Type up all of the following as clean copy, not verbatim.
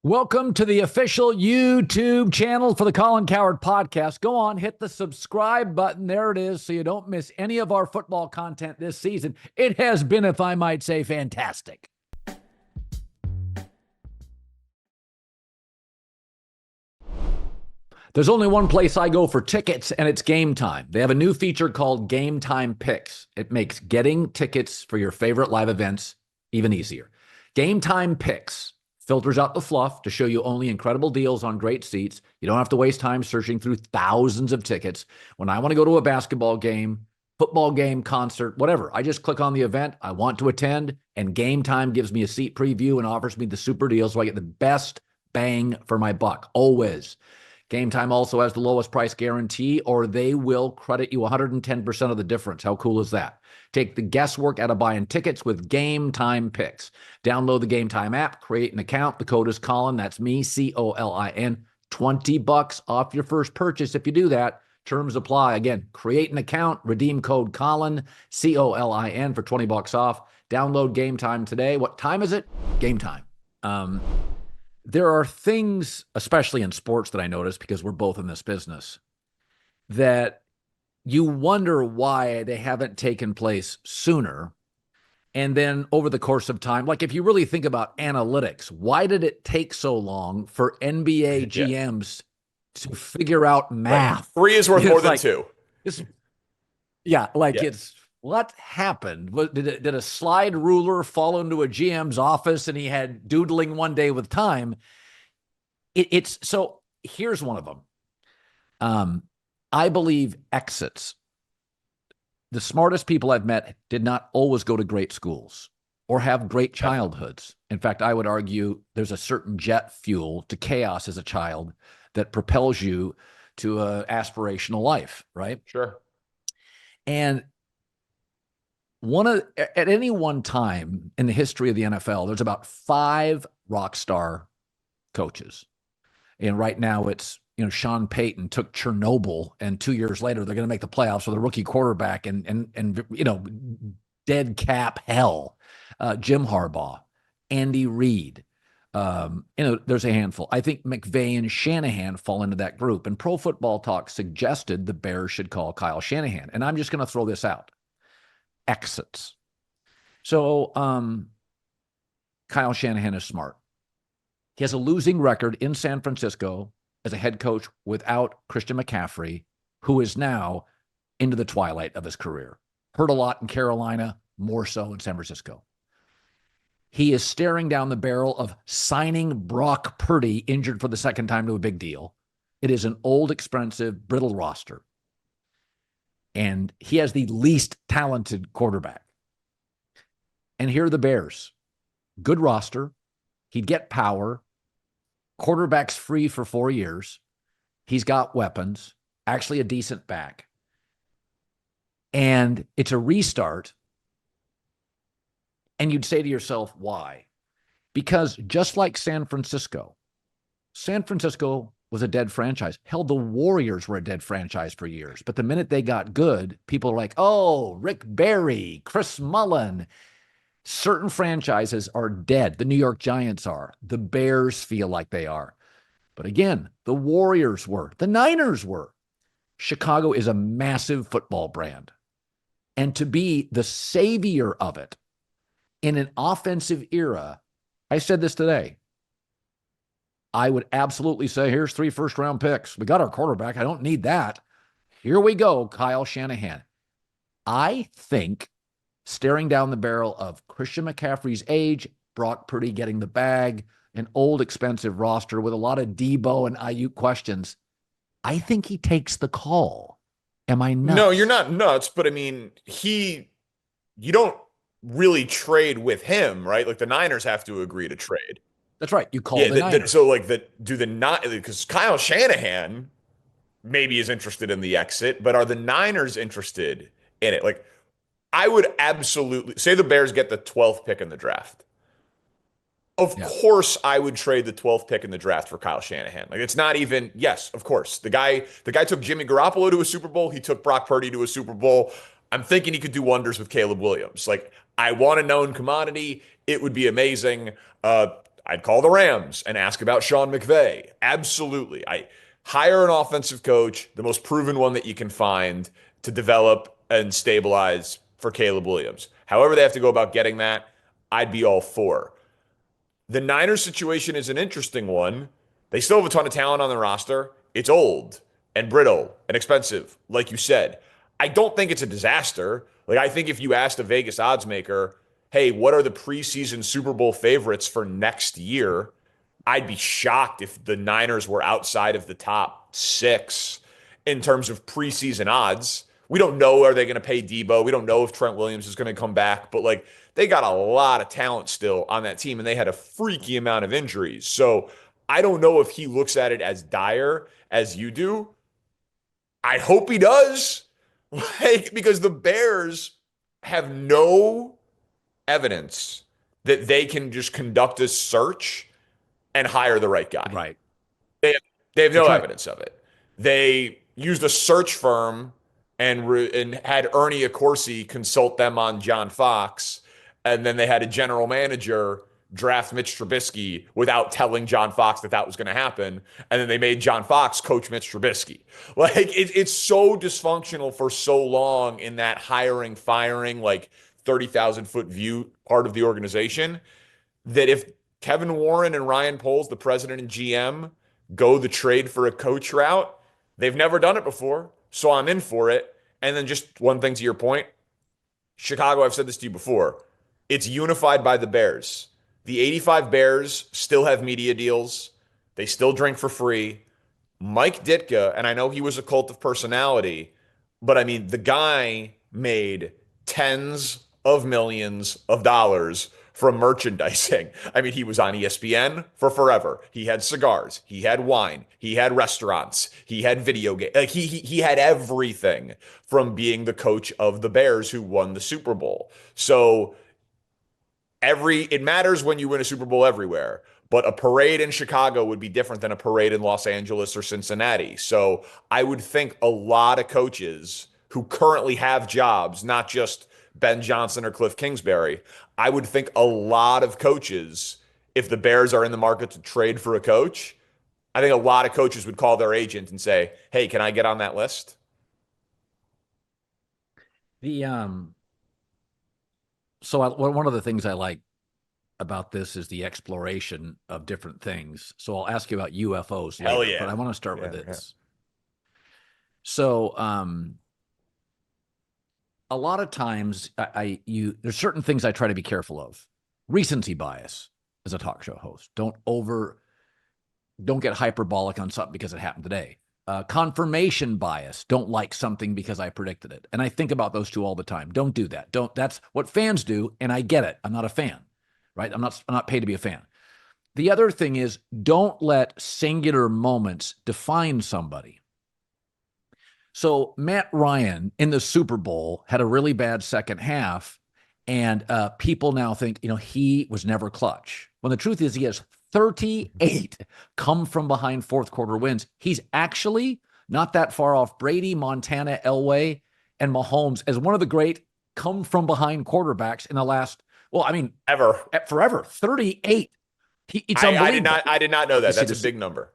Welcome to the official YouTube channel for the Colin Cowherd podcast. Go on, hit the subscribe button. There it is, so you don't miss any of our football content this season. It has been, if I might say, fantastic. There's only one place I go for tickets, and it's Game Time. They have a new feature called Game Time Picks. It makes getting tickets for your favorite live events even easier. Game Time Picks filters out the fluff to show you only incredible deals on great seats. You don't have to waste time searching through thousands of tickets. When I want to go to a basketball game, football game, concert, whatever, I just click on the event I want to attend, and Game Time gives me a seat preview and offers me the super deal, so I get the best bang for my buck, always. Game Time also has the lowest price guarantee, or they will credit you 110% of the difference. How cool is that? Take the guesswork out of buying tickets with Game Time Picks. Download the Game Time app, create an account. The code is Colin. That's me, Colin. $20 off your first purchase if you do that. Terms apply. Again, create an account, redeem code Colin, Colin for $20 off. Download Game Time today. What time is it? Game Time. There are things, especially in sports, that I notice because we're both in this business, that you wonder why they haven't taken place sooner. And then over the course of time, like if you really think about analytics, why did it take so long for NBA GMs to figure out math? Right. 3 is worth more than 2. It's what happened? Did a slide ruler fall into a GM's office and he had doodling one day with time? So here's one of them. I believe exits. The smartest people I've met did not always go to great schools or have great childhoods. In fact, I would argue there's a certain jet fuel to chaos as a child that propels you to an aspirational life, right? Sure. And at any one time in the history of the NFL, there's about 5 rock star coaches. And right now it's, Sean Payton took Chernobyl, and 2 years later, they're going to make the playoffs with a rookie quarterback and dead cap hell. Jim Harbaugh, Andy Reid, there's a handful. I think McVay and Shanahan fall into that group. And Pro Football Talk suggested the Bears should call Kyle Shanahan. And I'm just going to throw this out. Exits. So Kyle Shanahan is smart. He has a losing record in San Francisco as a head coach without Christian McCaffrey, who is now into the twilight of his career. Hurt a lot in Carolina, more so in San Francisco. He is staring down the barrel of signing Brock Purdy, injured for the second time, to a big deal. It is an old, expensive, brittle roster. And he has the least talented quarterback. And here are the Bears. Good roster. He'd get power. Quarterback's free for 4 years. He's got weapons. Actually a decent back. And it's a restart. And you'd say to yourself, why? Because just like San Francisco was a dead franchise. Hell, the Warriors were a dead franchise for years. But the minute they got good, people are like, oh, Rick Barry, Chris Mullin. Certain franchises are dead. The New York Giants are. The Bears feel like they are. But again, the Warriors were. The Niners were. Chicago is a massive football brand. And to be the savior of it in an offensive era, I said this today, I would absolutely say, here's 3 first-round picks. We got our quarterback. I don't need that. Here we go, Kyle Shanahan. I think staring down the barrel of Christian McCaffrey's age, Brock Purdy getting the bag, an old, expensive roster with a lot of Debo and Ayuk questions, I think he takes the call. Am I nuts? No, you're not nuts, but I mean, you don't really trade with him, right? Like the Niners have to agree to trade. That's right. You call the Niners. So like because Kyle Shanahan maybe is interested in the exit, but are the Niners interested in it? Like I would absolutely say the Bears get the 12th pick in the draft. Of course, I would trade the 12th pick in the draft for Kyle Shanahan. Like it's not even, yes, of course. The guy took Jimmy Garoppolo to a Super Bowl. He took Brock Purdy to a Super Bowl. I'm thinking he could do wonders with Caleb Williams. Like I want a known commodity. It would be amazing. I'd call the Rams and ask about Sean McVay. Absolutely. I hire an offensive coach, the most proven one that you can find to develop and stabilize for Caleb Williams. However they have to go about getting that, I'd be all for. The Niners situation is an interesting one. They still have a ton of talent on the roster. It's old and brittle and expensive, like you said. I don't think it's a disaster. Like, I think if you asked a Vegas odds maker, hey, what are the preseason Super Bowl favorites for next year? I'd be shocked if the Niners were outside of the top 6 in terms of preseason odds. We don't know, are they going to pay Debo? We don't know if Trent Williams is going to come back, but like, they got a lot of talent still on that team, and they had a freaky amount of injuries. So I don't know if he looks at it as dire as you do. I hope he does, like, because the Bears have no evidence that they can just conduct a search and hire the right guy. Right. They have no evidence of it. They used a search firm and had Ernie Accorsi consult them on John Fox, and then they had a general manager draft Mitch Trubisky without telling John Fox that was going to happen, and then they made John Fox coach Mitch Trubisky. Like, it's so dysfunctional for so long in that hiring, firing, like 30,000-foot view part of the organization, that if Kevin Warren and Ryan Poles, the president and GM, go the trade for a coach route, they've never done it before, so I'm in for it. And then just one thing to your point, Chicago, I've said this to you before, it's unified by the Bears. The 85 Bears still have media deals. They still drink for free. Mike Ditka, and I know he was a cult of personality, but I mean, the guy made tens of millions of dollars from merchandising. I mean, he was on ESPN for forever. He had cigars, he had wine, he had restaurants, he had video games. Like, he had everything from being the coach of the Bears who won the Super Bowl. So it matters when you win a Super Bowl everywhere, but a parade in Chicago would be different than a parade in Los Angeles or Cincinnati. So I would think a lot of coaches who currently have jobs, not just Ben Johnson or Cliff Kingsbury, I would think a lot of coaches, if the Bears are in the market to trade for a coach, I think a lot of coaches would call their agent and say, hey, can I get on that list? One of the things I like about this is the exploration of different things. So I'll ask you about UFOs later, Hell yeah. but I want to start with this. Yeah. So a lot of times there's certain things I try to be careful of. Recency bias as a talk show host. Don't get hyperbolic on something because it happened today. Confirmation bias. Don't like something because I predicted it. And I think about those two all the time. Don't do that. That's what fans do, and I get it. I'm not a fan, right? I'm not paid to be a fan. The other thing is, don't let singular moments define somebody. So Matt Ryan in the Super Bowl had a really bad second half, and people now think, he was never clutch. When the truth is, he has 38 come from behind fourth quarter wins. He's actually not that far off Brady, Montana, Elway, and Mahomes as one of the great come from behind quarterbacks in the last, forever. 38. It's unbelievable. I did not know that. That's a big number.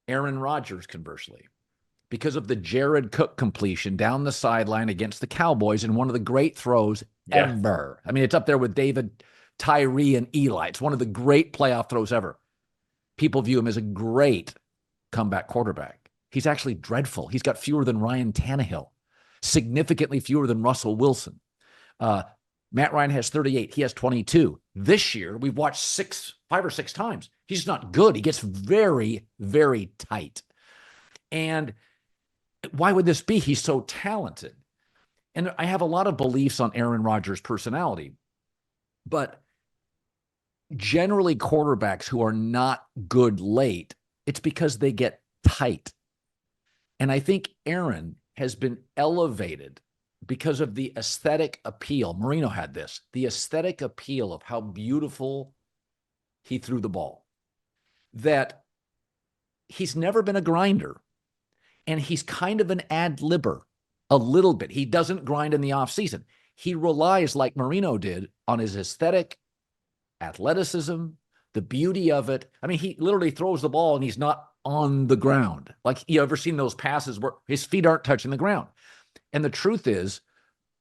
Aaron Rodgers, conversely, because of the Jared Cook completion down the sideline against the Cowboys in one of the great throws ever. I mean, it's up there with David, Tyree, and Eli. It's one of the great playoff throws ever. People view him as a great comeback quarterback. He's actually dreadful. He's got fewer than Ryan Tannehill, significantly fewer than Russell Wilson. Matt Ryan has 38. He has 22. This year, we've watched 5 or 6 times. He's just not good. He gets very, very tight. And why would this be? He's so talented. And I have a lot of beliefs on Aaron Rodgers' personality. But generally, quarterbacks who are not good late, it's because they get tight. And I think Aaron has been elevated because of the aesthetic appeal. Marino had this, the aesthetic appeal of how beautiful he threw the ball, that he's never been a grinder. And he's kind of an ad-libber a little bit. He doesn't grind in the offseason. He relies, like Marino did, on his aesthetic athleticism, the beauty of it. I mean, he literally throws the ball and he's not on the ground. Like, you ever seen those passes where his feet aren't touching the ground? And the truth is,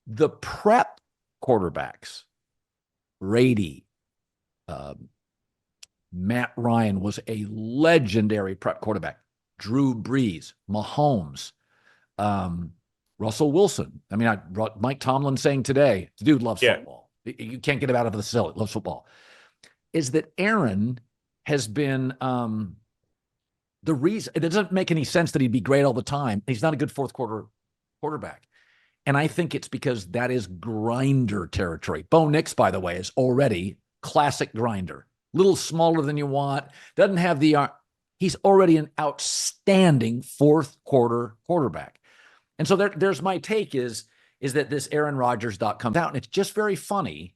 the prep quarterbacks, Brady, Matt Ryan was a legendary prep quarterback. Drew Brees, Mahomes, Russell Wilson. I mean, Mike Tomlin saying today, the dude loves football. You can't get him out of the facility. Loves football. Is that Aaron has been the reason. It doesn't make any sense that he'd be great all the time. He's not a good fourth quarter quarterback. And I think it's because that is grinder territory. Bo Nix, by the way, is already classic grinder. Little smaller than you want. Doesn't have the he's already an outstanding fourth quarter quarterback. And so there's my take is that this Aaron Rodgers doc comes out, and it's just very funny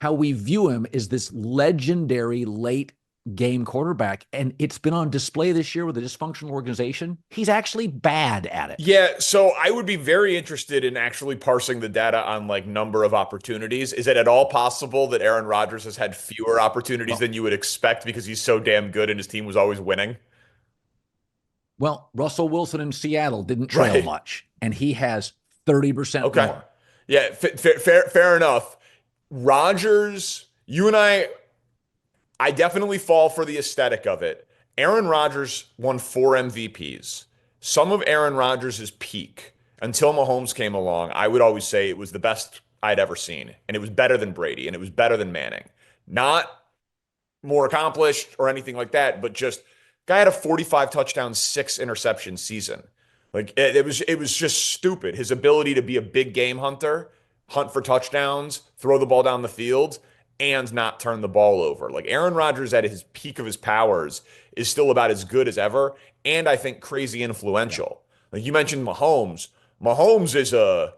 how we view him as this legendary late game quarterback. And it's been on display this year with a dysfunctional organization. He's actually bad at it. Yeah, so I would be very interested in actually parsing the data on like number of opportunities. Is it at all possible that Aaron Rodgers has had fewer opportunities than you would expect because he's so damn good and his team was always winning? Well, Russell Wilson in Seattle didn't trail much, and he has 30% more. Yeah, fair enough. Rodgers, you and I definitely fall for the aesthetic of it. Aaron Rodgers won 4 MVPs. Some of Aaron Rodgers' peak, until Mahomes came along, I would always say it was the best I'd ever seen. And it was better than Brady, and it was better than Manning. Not more accomplished or anything like that, but just guy had a 45 touchdown, 6 interception season. Like it was just stupid. His ability to be a big game hunter, hunt for touchdowns, throw the ball down the field, and not turn the ball over. Like Aaron Rodgers at his peak of his powers is still about as good as ever, and I think crazy influential. Like you mentioned Mahomes. Mahomes is a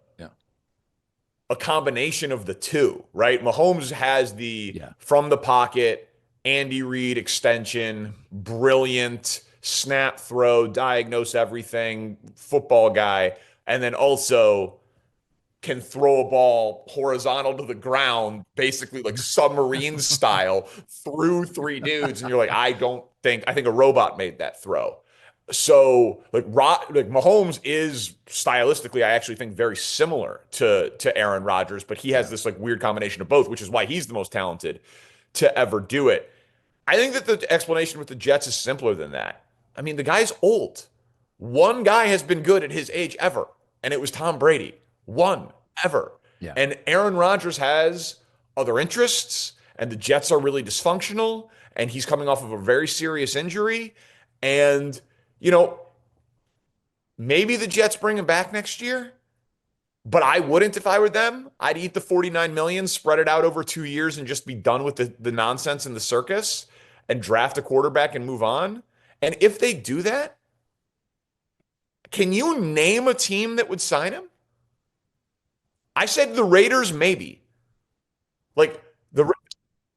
combination of the two, right? Mahomes has the from the pocket, Andy Reid extension, brilliant snap throw, diagnose everything, football guy, and then also can throw a ball horizontal to the ground, basically like submarine style through 3 dudes. And you're like, I think a robot made that throw. So like Mahomes is stylistically, I actually think very similar to Aaron Rodgers, but he has this like weird combination of both, which is why he's the most talented to ever do it. I think that the explanation with the Jets is simpler than that. I mean, the guy's old. One guy has been good at his age ever, and it was Tom Brady. One ever. Yeah. And Aaron Rodgers has other interests, and the Jets are really dysfunctional, and he's coming off of a very serious injury. And, maybe the Jets bring him back next year, but I wouldn't if I were them. I'd eat the $49 million, spread it out over 2 years, and just be done with the nonsense and the circus and draft a quarterback and move on. And if they do that, can you name a team that would sign him? I said the Raiders, maybe. The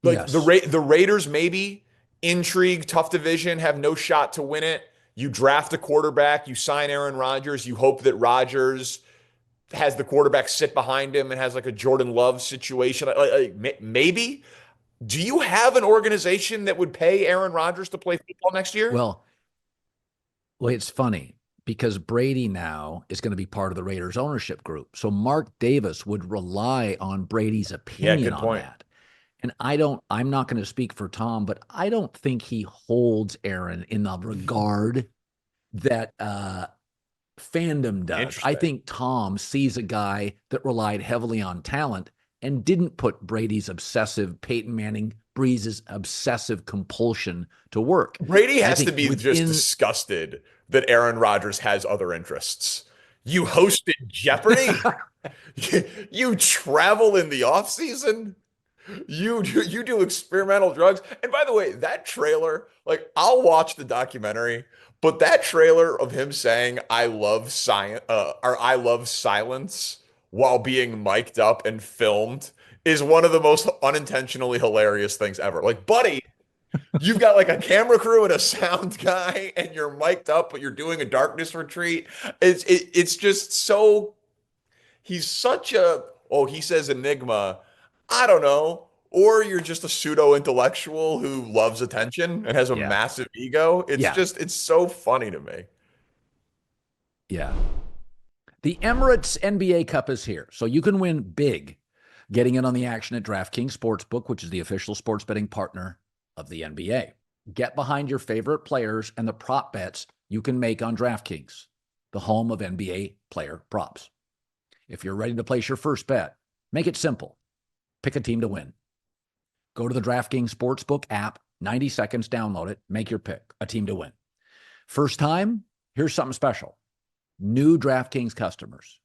Raiders, maybe. Intrigue, tough division, have no shot to win it. You draft a quarterback, you sign Aaron Rodgers, you hope that Rodgers has the quarterback sit behind him and has like a Jordan Love situation. Maybe. Do you have an organization that would pay Aaron Rodgers to play football next year? Well, it's funny because Brady now is going to be part of the Raiders ownership group. So Mark Davis would rely on Brady's opinion on that. And I'm not going to speak for Tom, but I don't think he holds Aaron in the regard that fandom does. I think Tom sees a guy that relied heavily on talent and didn't put Brady's obsessive, Peyton Manning, Breeze's obsessive compulsion to work. Brady has to be just disgusted that Aaron Rodgers has other interests. You hosted Jeopardy? You travel in the offseason? You do experimental drugs. And by the way, that trailer, like I'll watch the documentary, but that trailer of him saying I love science or I love silence while being mic'd up and filmed is one of the most unintentionally hilarious things ever. Like, buddy, you've got like a camera crew and a sound guy and you're mic'd up, but you're doing a darkness retreat. It's just so, he's such a, he says enigma. I don't know. or you're just a pseudo intellectual who loves attention and has a Yeah. massive ego. Yeah. It's so funny to me. Yeah. The Emirates NBA Cup is here, so you can win big getting in on the action at DraftKings Sportsbook, which is the official sports betting partner of the NBA. Get behind your favorite players and the prop bets you can make on DraftKings, the home of NBA player props. If you're ready to place your first bet, make it simple. Pick a team to win. Go to the DraftKings Sportsbook app, 90 seconds, download it, make your pick, a team to win. First time, here's something special. New DraftKings customers,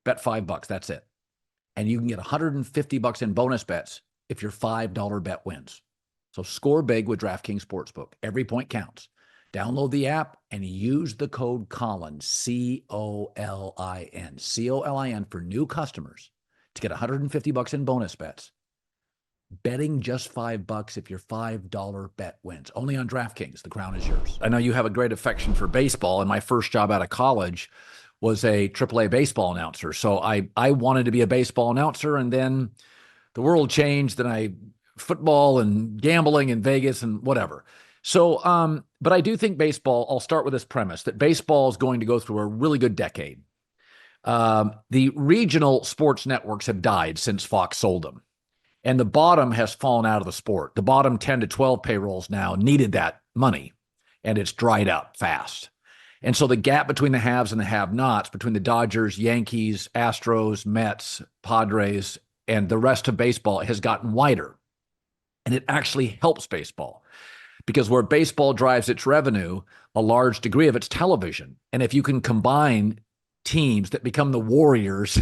bet $5, that's it. And you can get $150 in bonus bets if your $5 bet wins. So score big with DraftKings Sportsbook. Every point counts. Download the app and use the code Colin, C-O-L-I-N, C-O-L-I-N for new customers to get $150 in bonus bets. Betting just $5 if your $5 bet wins. Only on DraftKings. The crown is yours. I know you have a great affection for baseball, and my first job out of college was a AAA baseball announcer. So I wanted to be a baseball announcer, and then the world changed, and football and gambling in Vegas and whatever. So, but I do think baseball, I'll start with this premise, that baseball is going to go through a really good decade. The regional sports networks have died since Fox sold them. And the bottom has fallen out of the sport. The bottom 10 to 12 payrolls now needed that money, and it's dried up fast. And so the gap between the haves and the have-nots, between the Dodgers, Yankees, Astros, Mets, Padres, and the rest of baseball has gotten wider. And it actually helps baseball, because where baseball drives its revenue, a large degree of it's television. And if you can combine teams that become the Warriors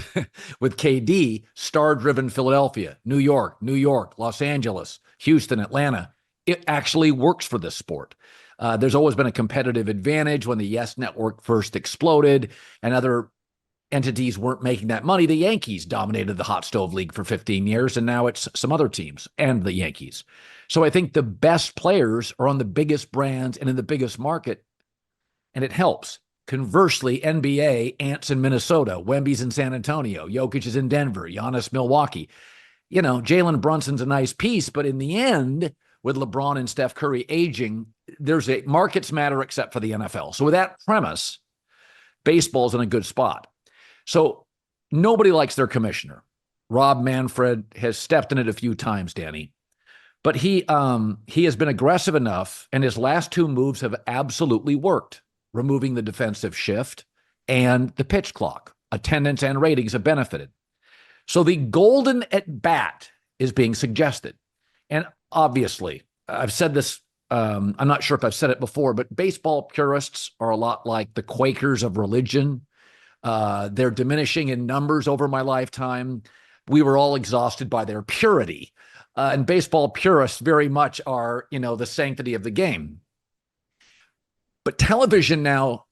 with KD, star-driven Philadelphia, New York, Los Angeles, Houston, Atlanta, it actually works for this sport. There's always been a competitive advantage. When the Yes Network first exploded and other entities weren't making that money, the Yankees dominated the hot stove league for 15 years, and now it's some other teams and the Yankees. So I think the best players are on the biggest brands and in the biggest market, and it helps. Conversely, NBA, Ants in Minnesota, Wemby's in San Antonio, Jokic is in Denver, Giannis, Milwaukee. You know, Jalen Brunson's a nice piece, but in the end, with LeBron and Steph Curry aging, markets matter except for the NFL. So with that premise, baseball's in a good spot. So nobody likes their commissioner. Rob Manfred has stepped in it a few times, Danny. But he has been aggressive enough, and his last two moves have absolutely worked. Removing the defensive shift and the pitch clock. Attendance and ratings have benefited. So the Golden At-Bat is being suggested. And obviously, I've said this, I'm not sure if I've said it before, but baseball purists are a lot like the Quakers of religion. They're diminishing in numbers over my lifetime. We were all exhausted by their purity. And baseball purists very much are, the sanctity of the game. But television now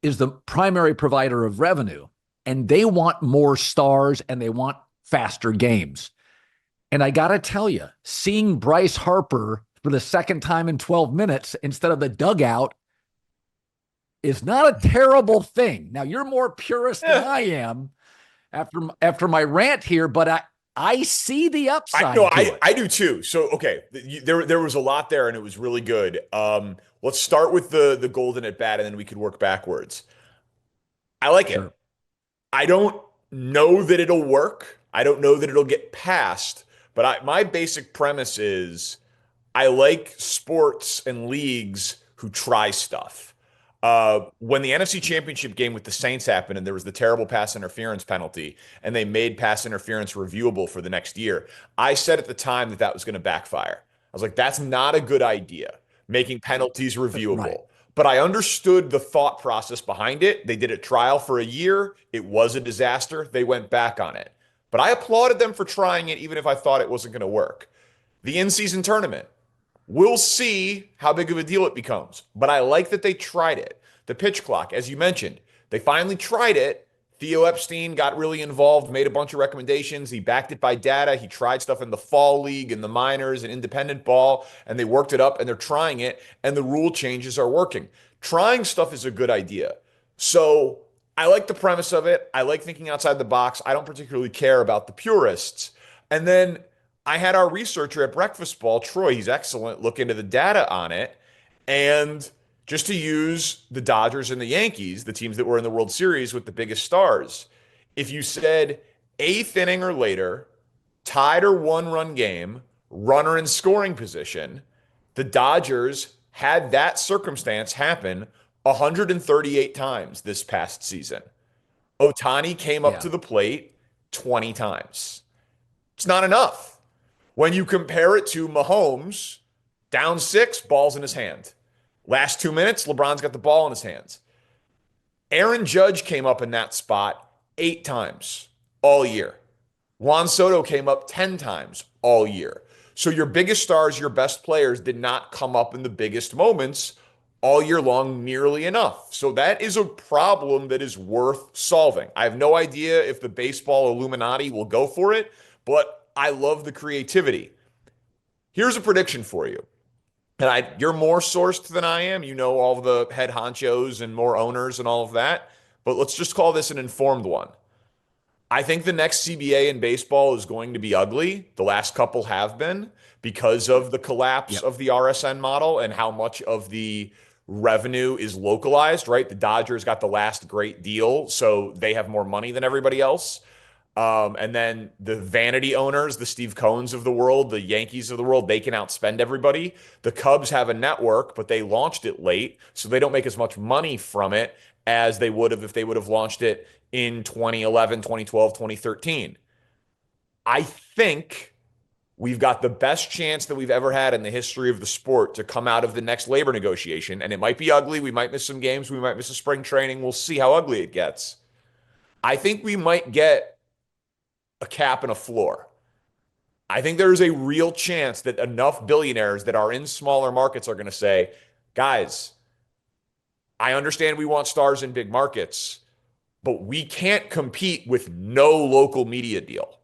is the primary provider of revenue, and they want more stars and they want faster games. And I got to tell you, seeing Bryce Harper for the second time in 12 minutes instead of the dugout is not a terrible thing. Now, you're more purist than I am after my rant here, but I see the upside. I do too. So, okay, there was a lot there, and it was really good. Let's start with the Golden At-Bat, and then we could work backwards. I like it. I don't know that it'll work. I don't know that it'll get passed. But my basic premise is I like sports and leagues who try stuff. When the NFC Championship game with the Saints happened and there was the terrible pass interference penalty and they made pass interference reviewable for the next year, I said at the time that was going to backfire. I was like, that's not a good idea, making penalties reviewable. Right. But I understood the thought process behind it. They did a trial for a year. It was a disaster. They went back on it. But I applauded them for trying it, even if I thought it wasn't going to work. The in-season tournament. We'll see how big of a deal it becomes. But I like that they tried it. The pitch clock, as you mentioned, they finally tried it. Theo Epstein got really involved, made a bunch of recommendations. He backed it by data. He tried stuff in the fall league and the minors and independent ball, and they worked it up, and they're trying it, and the rule changes are working. Trying stuff is a good idea. So I like the premise of it. I like thinking outside the box. I don't particularly care about the purists. And then I had our researcher at Breakfast Ball, Troy, he's excellent, look into the data on it. And just to use the Dodgers and the Yankees, the teams that were in the World Series with the biggest stars, if you said eighth inning or later, tied or one-run game, runner in scoring position, the Dodgers had that circumstance happen 138 times this past season. Ohtani came up Yeah. to the plate 20 times. It's not enough. When you compare it to Mahomes, down six, ball's in his hand. Last 2 minutes, LeBron's got the ball in his hands. Aaron Judge came up in that spot 8 times all year. Juan Soto came up 10 times all year. So your biggest stars, your best players did not come up in the biggest moments all year long nearly enough. So that is a problem that is worth solving. I have no idea if the baseball Illuminati will go for it, but I love the creativity. Here's a prediction for you. And you're more sourced than I am. You know all of the head honchos and more owners and all of that. But let's just call this an informed one. I think the next CBA in baseball is going to be ugly. The last couple have been because of the collapse Yep. of the RSN model and how much of the revenue is localized, right? The Dodgers got the last great deal, so they have more money than everybody else. And then the vanity owners, the Steve Cohns of the world, the Yankees of the world, they can outspend everybody. The Cubs have a network, but they launched it late, so they don't make as much money from it as they would have if they would have launched it in 2011, 2012, 2013. I think we've got the best chance that we've ever had in the history of the sport to come out of the next labor negotiation. And it might be ugly. We might miss some games. We might miss a spring training. We'll see how ugly it gets. I think we might get a cap and a floor. I think there's a real chance that enough billionaires that are in smaller markets are going to say, guys, I understand we want stars in big markets, but we can't compete with no local media deal.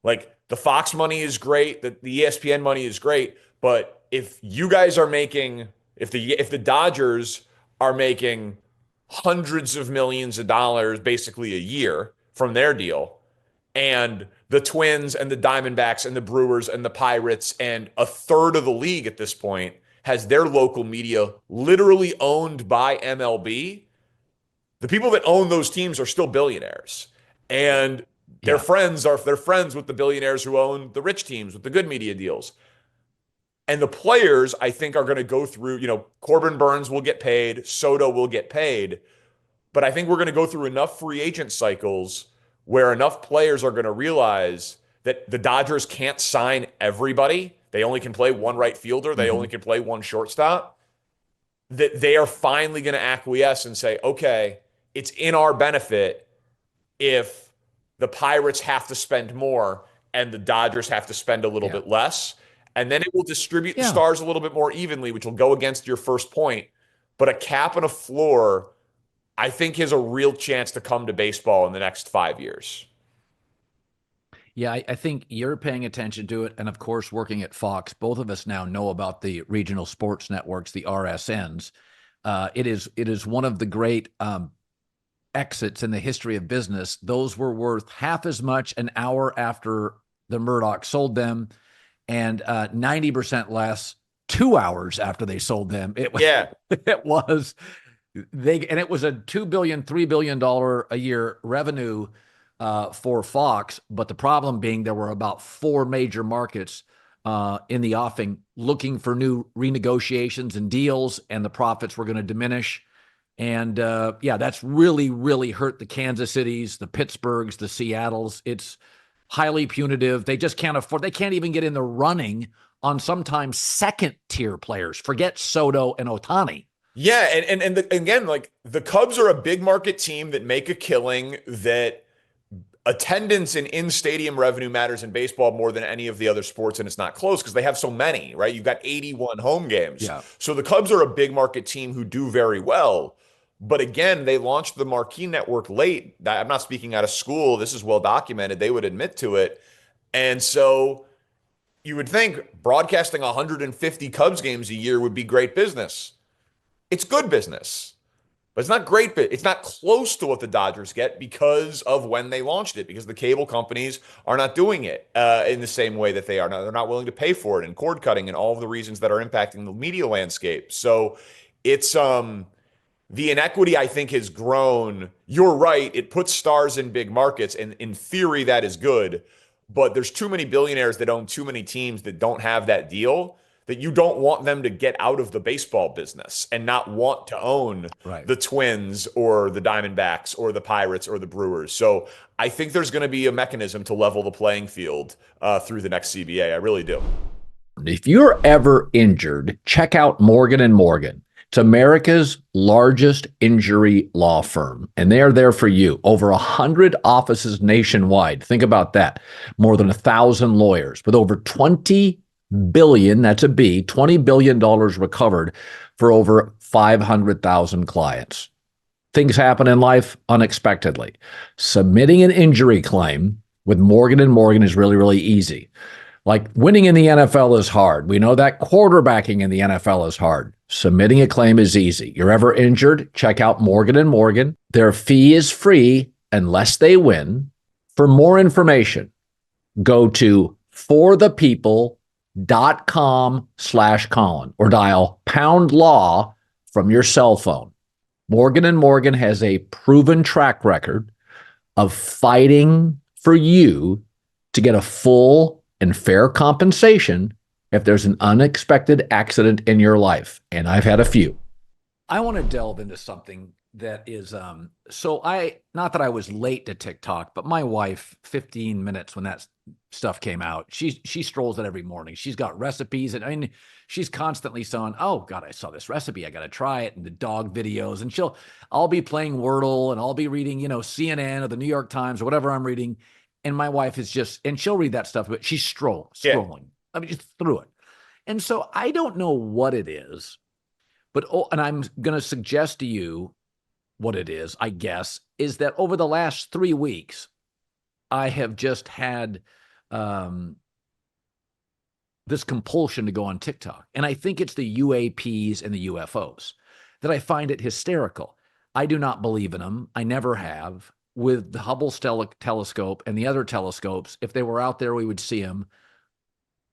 Like the Fox money is great, the ESPN money is great, but if you guys are making, if the Dodgers are making hundreds of millions of dollars basically a year from their deal, and the Twins and the Diamondbacks and the Brewers and the Pirates and a third of the league at this point has their local media literally owned by MLB, the people that own those teams are still billionaires. And their Yeah. friends they're friends with the billionaires who own the rich teams with the good media deals. And the players, I think, are going to go through, Corbin Burns will get paid, Soto will get paid, but I think we're going to go through enough free agent cycles where enough players are going to realize that the Dodgers can't sign everybody. They only can play one right fielder. They only Mhm. can play one shortstop. That they are finally going to acquiesce and say, okay, it's in our benefit if the Pirates have to spend more and the Dodgers have to spend a little Yeah. bit less. And then it will distribute the Yeah. stars a little bit more evenly, which will go against your first point. But a cap and a floor, I think, has a real chance to come to baseball in the next 5 years. Yeah, I think you're paying attention to it. And of course, working at Fox, both of us now know about the regional sports networks, the RSNs. It is one of the great exits in the history of business. Those were worth half as much an hour after the Murdoch sold them, and 90% less 2 hours after they sold them. Yeah. It was and it was a $2 billion, $3 billion a year revenue for Fox. But the problem being there were about four major markets in the offing looking for new renegotiations and deals, and the profits were going to diminish. And yeah, that's really, really hurt the Kansas Cities, the Pittsburghs, the Seattles. It's highly punitive. They just can't afford, they can't even get in the running on sometimes second tier players. Forget Soto and Ohtani. Yeah, again, like the Cubs are a big market team that make a killing, that attendance and in-stadium revenue matters in baseball more than any of the other sports, and it's not close because they have so many, right? You've got 81 home games. Yeah. So the Cubs are a big market team who do very well. But again, they launched the marquee network late. I'm not speaking out of school. This is well documented. They would admit to it. And so you would think broadcasting 150 Cubs games a year would be great business. It's good business. But it's not great, but it's not close to what the Dodgers get because of when they launched it, because the cable companies are not doing it in the same way that they are now. They're not willing to pay for it and cord cutting and all of the reasons that are impacting the media landscape. So it's the inequity, I think, has grown. You're right. It puts stars in big markets, and in theory, that is good. But there's too many billionaires that own too many teams that don't have that deal, that you don't want them to get out of the baseball business and not want to own the Twins or the Diamondbacks or the Pirates or the Brewers. So I think there's going to be a mechanism to level the playing field through the next CBA. I really do. If you're ever injured, check out Morgan and Morgan. It's America's largest injury law firm, and they are there for you. Over 100 offices nationwide. Think about that. More than 1,000 lawyers with over $20 billion, that's a B, $20 billion recovered for over 500,000 clients. Things happen in life unexpectedly. Submitting an injury claim with Morgan and Morgan is really, really easy. Like winning in the NFL is hard. We know that quarterbacking in the NFL is hard. Submitting a claim is easy. You're ever injured? Check out Morgan and Morgan. Their fee is free unless they win. For more information, go to forthepeople.com/Colin or dial pound law from your cell phone. Morgan and Morgan has a proven track record of fighting for you to get a full and fair compensation if there's an unexpected accident in your life. And I've had a few. I want to delve into something that is, not that I was late to TikTok, but my wife, 15 minutes when that stuff came out, she strolls it every morning. She's got recipes, and I mean, she's constantly saying, oh God, I saw this recipe, I got to try it, and the dog videos, and I'll be playing Wordle, and I'll be reading, CNN or the New York Times or whatever I'm reading. And my wife is and she'll read that stuff, but she's scrolling. Yeah. I mean, just through it. And so I don't know what it is, and I'm going to suggest to you what it is, I guess, is that over the last 3 weeks, I have just had this compulsion to go on TikTok. And I think it's the UAPs and the UFOs that I find it hysterical. I do not believe in them. I never have. With the Hubble telescope and the other telescopes, if they were out there, we would see them.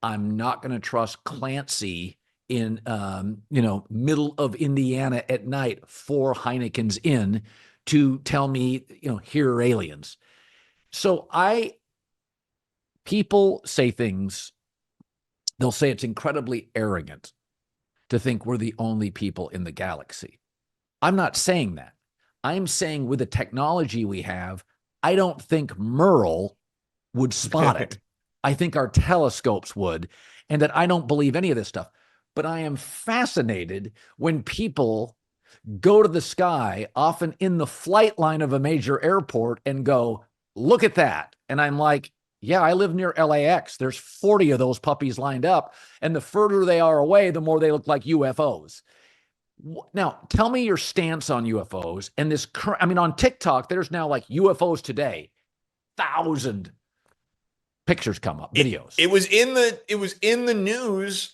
I'm not going to trust Clancy in, middle of Indiana at night, 4 Heinekens in, to tell me, here are aliens. So people say things, they'll say it's incredibly arrogant to think we're the only people in the galaxy. I'm not saying that. I'm saying with the technology we have, I don't think Merle would spot it. I think our telescopes would, and that I don't believe any of this stuff. But I am fascinated when people go to the sky, often in the flight line of a major airport, and go, look at that. And I'm like, yeah, I live near LAX. There's 40 of those puppies lined up. And the further they are away, the more they look like UFOs. Now, tell me your stance on UFOs and this. On TikTok, there's now like UFOs today, 1,000 pictures come up, videos. It was in the news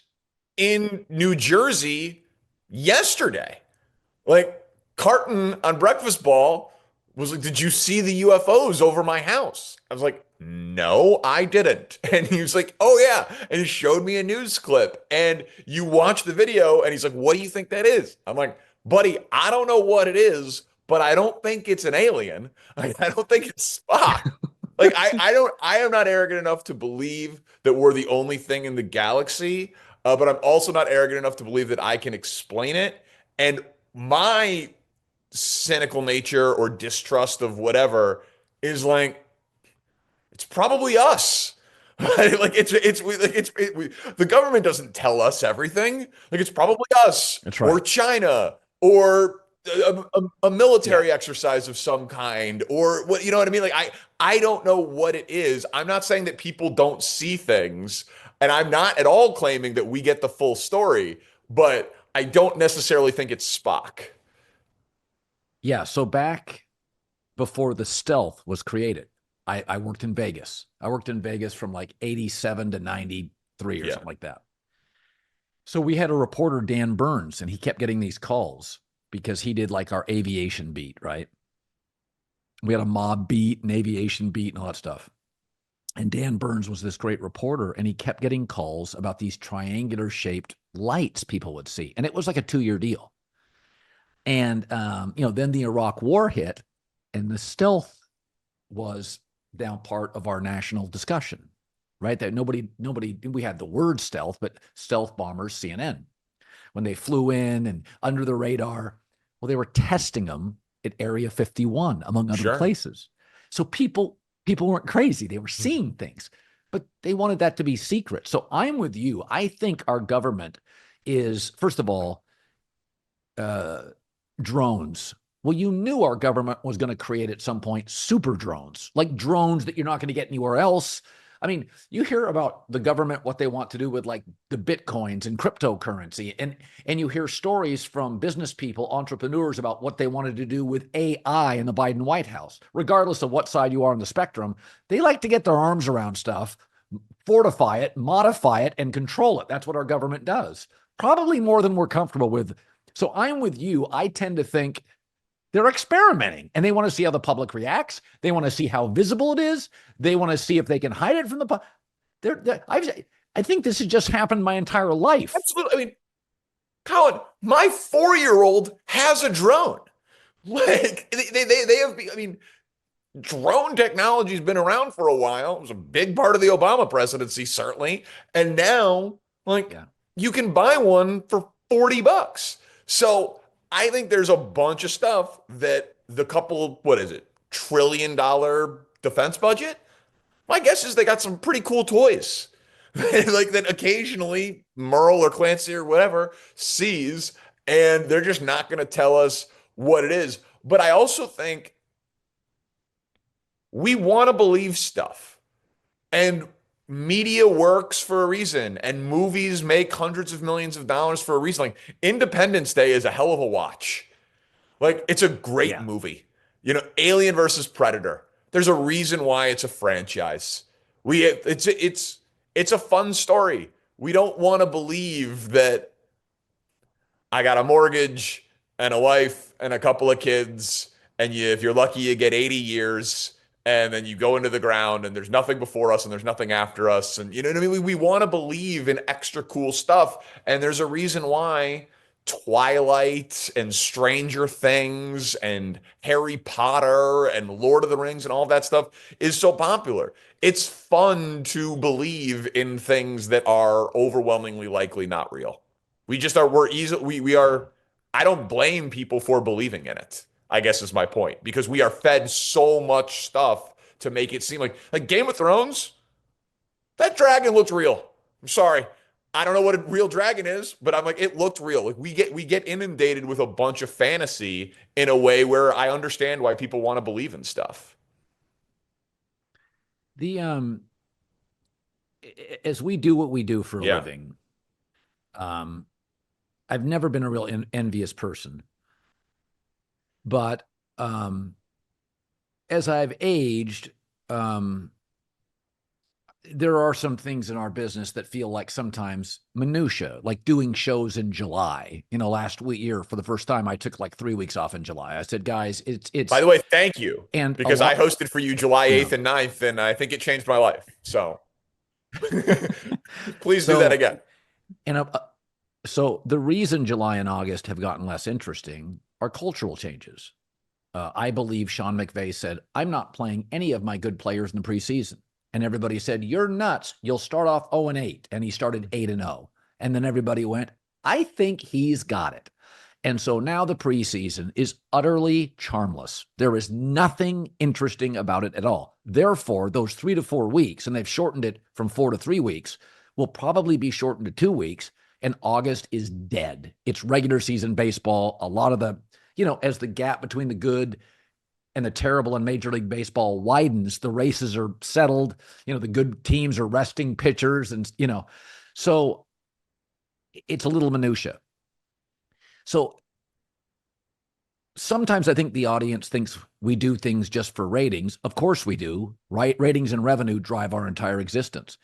in New Jersey yesterday. Like Carton on Breakfast Ball was like, "Did you see the UFOs over my house?" I was like, "No, I didn't." And he was like, "Oh yeah," and he showed me a news clip. And you watch the video, and he's like, "What do you think that is?" I'm like, "Buddy, I don't know what it is, but I don't think it's an alien. I don't think it's Spock." Like I am not arrogant enough to believe that we're the only thing in the galaxy, but I'm also not arrogant enough to believe that I can explain it. And my cynical nature or distrust of whatever is like, it's probably us. Like the government doesn't tell us everything. Like it's probably us. That's right. Or China or a military exercise of some kind, or what, you know what I mean? Like I don't know what it is. I'm not saying that people don't see things, and I'm not at all claiming that we get the full story, but I don't necessarily think it's Spock. Yeah. So back before the stealth was created, I worked in Vegas. I worked in Vegas from like 87 to 93 or something like that. So we had a reporter, Dan Burns, and he kept getting these calls because he did like our aviation beat, right? We had a mob beat, an aviation beat, and all that stuff. And Dan Burns was this great reporter, and he kept getting calls about these triangular shaped lights people would see. And it was like a 2-year deal. And, then the Iraq war hit, and the stealth was now part of our national discussion, right? That nobody, we had the word stealth, but stealth bombers, CNN, when they flew in and under the radar, well, they were testing them at Area 51, among other places. So people weren't crazy. They were seeing things, but they wanted that to be secret. So I'm with you. I think our government is, first of all, drones. Well, you knew our government was going to create at some point super drones, like drones that you're not going to get anywhere else. I mean, you hear about the government, what they want to do with like the Bitcoins and cryptocurrency. And you hear stories from business people, entrepreneurs about what they wanted to do with AI in the Biden White House. Regardless of what side you are on the spectrum, they like to get their arms around stuff, fortify it, modify it, and control it. That's what our government does. Probably more than we're comfortable with. So I'm with you. I tend to think they're experimenting, and they want to see how the public reacts. They want to see how visible it is. They want to see if they can hide it from the public. I think this has just happened my entire life. Absolutely. I mean, Colin, my 4-year-old has a drone. Like they have. I mean, drone technology has been around for a while. It was a big part of the Obama presidency, certainly, and now, you can buy one for $40. So I think there's a bunch of stuff that the couple, $1 trillion defense budget, my guess is they got some pretty cool toys like that occasionally Merle or Clancy or whatever sees, and they're just not going to tell us what it is. But I also think we want to believe stuff, and media works for a reason, and movies make hundreds of millions of dollars for a reason. Like Independence Day is a hell of a watch. Like it's a great movie. Alien versus Predator. There's a reason why it's a franchise. It's a fun story. We don't want to believe that I got a mortgage and a wife and a couple of kids, and if you're lucky, you get 80 years. And then you go into the ground and there's nothing before us and there's nothing after us. And you know what I mean? We want to believe in extra cool stuff. And there's a reason why Twilight and Stranger Things and Harry Potter and Lord of the Rings and all of that stuff is so popular. It's fun to believe in things that are overwhelmingly likely not real. We just are, we are, I don't blame people for believing in it, I guess is my point, because we are fed so much stuff to make it seem like Game of Thrones, that dragon looked real. I'm sorry. I don't know what a real dragon is, but I'm like, it looked real. Like we get inundated with a bunch of fantasy in a way where I understand why people want to believe in stuff. As we do what we do for a living, I've never been a real envious person. But as I've aged, there are some things in our business that feel like sometimes minutia, like doing shows in July. Last year for the first time, I took like 3 weeks off in July. I said, guys, it's. By the way, thank you, and because I hosted for you July 8th and 9th, and I think it changed my life. So please do that again. And so the reason July and August have gotten less interesting are cultural changes. I believe Sean McVay said, I'm not playing any of my good players in the preseason. And everybody said, you're nuts. You'll start off 0-8. And he started 8-0. And then everybody went, I think he's got it. And so now the preseason is utterly charmless. There is nothing interesting about it at all. Therefore, those 3 to 4 weeks, and they've shortened it from 4 to 3 weeks, will probably be shortened to 2 weeks. And August is dead. It's regular season baseball. A lot of the, as the gap between the good and the terrible in Major League Baseball widens, the races are settled. The good teams are resting pitchers, and so it's a little minutia. So sometimes I think the audience thinks we do things just for ratings. Of course we do, right? Ratings and revenue drive our entire existence.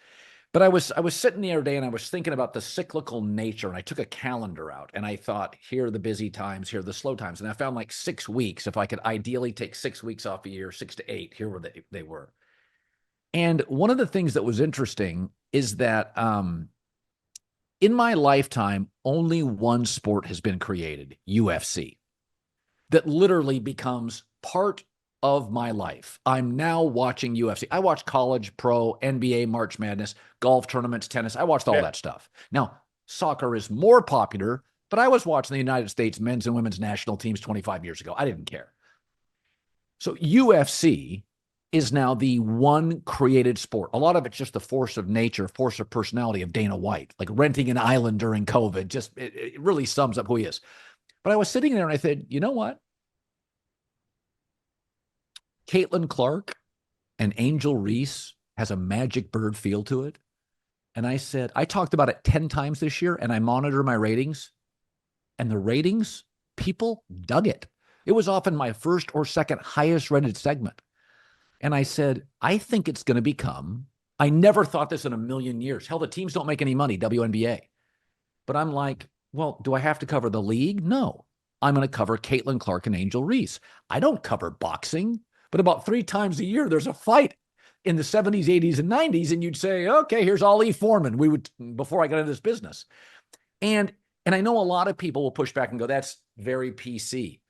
But I was sitting the other day and I was thinking about the cyclical nature, and I took a calendar out and I thought, here are the busy times, here are the slow times. And I found like 6 weeks. If I could ideally take 6 weeks off a year, 6 to 8, here were they were. And one of the things that was interesting is that in my lifetime, only one sport has been created, UFC, that literally becomes part of my life. I'm now watching UFC. I watch college, pro, NBA, March Madness, golf tournaments, tennis. I watched all that stuff. Now, soccer is more popular, but I was watching the United States men's and women's national teams 25 years ago. I didn't care. So UFC is now the one created sport. A lot of it's just the force of nature, force of personality of Dana White, like renting an island during COVID. Just it really sums up who he is. But I was sitting there and I said, you know what? Caitlin Clark and Angel Reese has a magic bird feel to it. And I said, I talked about it 10 times this year and I monitor my ratings. And the ratings, people dug it. It was often my first or second highest rated segment. And I said, I think it's going to become, I never thought this in a million years. Hell, the teams don't make any money, WNBA. But I'm like, well, do I have to cover the league? No. I'm going to cover Caitlin Clark and Angel Reese. I don't cover boxing, but about 3 times a year, there's a fight in the 70s, 80s, and 90s. And you'd say, okay, here's Ali Foreman. We would, before I got into this business. And I know a lot of people will push back and go, that's very PC.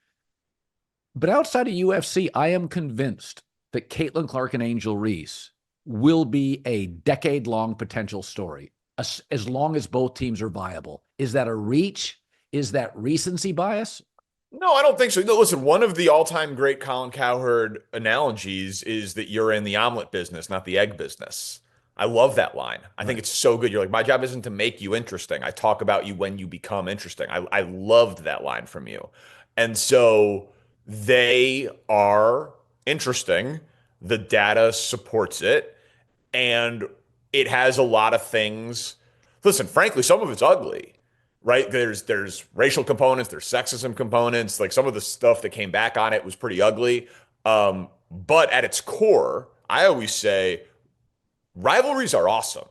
But outside of UFC, I am convinced that Caitlin Clark and Angel Reese will be a decade-long potential story, as long as both teams are viable. Is that a reach? Is that recency bias? No, I don't think so. No, listen, one of the all-time great Colin Cowherd analogies is that you're in the omelet business, not the egg business. I love that line. I think it's so good. You're like, my job isn't to make you interesting. I talk about you when you become interesting. I loved that line from you. And so they are interesting. The data supports it. And it has a lot of things. Listen, frankly, some of it's ugly, right? There's racial components, there's sexism components. Like some of the stuff that came back on it was pretty ugly. But at its core, I always say rivalries are awesome.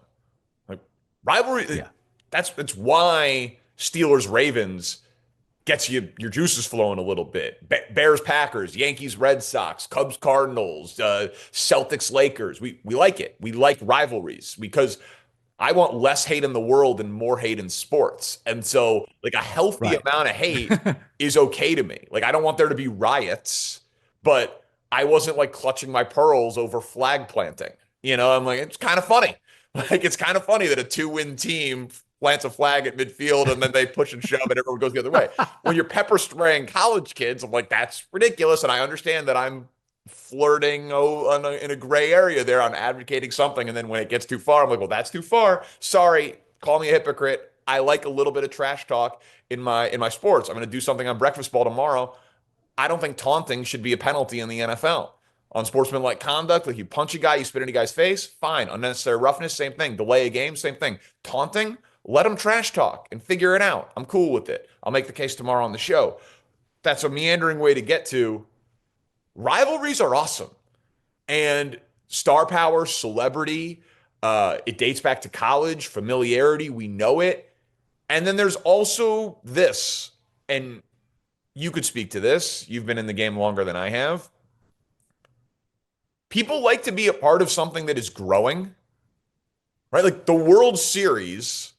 Like rivalry, Yeah. That's why Steelers Ravens gets your juices flowing a little bit. Bears Packers, Yankees Red Sox, Cubs Cardinals, Celtics Lakers. We like it. We like rivalries because I want less hate in the world and more hate in sports. And so like a healthy amount of hate is okay to me. Like I don't want there to be riots, but I wasn't like clutching my pearls over flag planting. You know, I'm like, it's kind of funny. Like it's kind of funny that a 2-win team plants a flag at midfield and then they push and shove and everyone goes the other way. When you're pepper spraying college kids, I'm like, that's ridiculous. And I understand that I'm flirting in a gray area there. I'm advocating something. And then when it gets too far, I'm like, well, that's too far. Sorry. Call me a hypocrite. I like a little bit of trash talk in my sports. I'm going to do something on breakfast ball tomorrow. I don't think taunting should be a penalty in the NFL. On sportsmanlike conduct, like you punch a guy, you spit in a guy's face, fine. Unnecessary roughness, same thing. Delay a game, same thing. Taunting, let them trash talk and figure it out. I'm cool with it. I'll make the case tomorrow on the show. That's a meandering way to get to rivalries are awesome. And star power, celebrity, it dates back to college, familiarity, we know it. And then there's also this, and you could speak to this. You've been in the game longer than I have. People like to be a part of something that is growing, right? Like the World Series,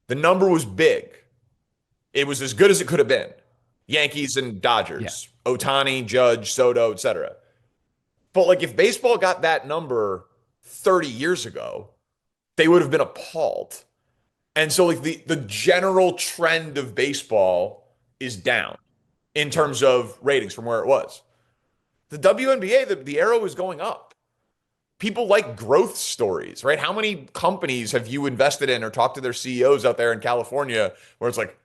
the number was big. It was as good as it could have been. Yankees and Dodgers, Ohtani, Judge, Soto, etc. But like if baseball got that number 30 years ago, they would have been appalled. And so like the general trend of baseball is down in terms of ratings from where it was. The WNBA, the arrow is going up. People like growth stories, right? How many companies have you invested in or talked to their CEOs out there in California where it's like,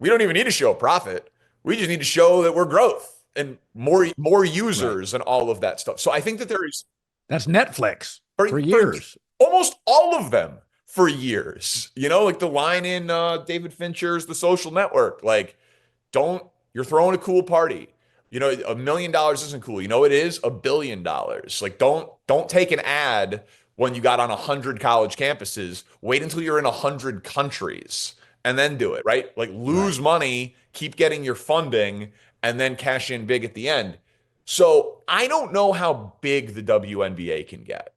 we don't even need to show a profit. We just need to show that we're growth and more users and all of that stuff. So I think that there is. That's Netflix for years. Almost all of them for years. You know, like the line in David Fincher's The Social Network, like, you're throwing a cool party. You know, $1 million isn't cool. You know, it is $1 billion. Like, don't take an ad when you got on 100 college campuses. Wait until you're in 100 countries and then do it, right? Like lose Right. money, keep getting your funding, and then cash in big at the end. So I don't know how big the WNBA can get.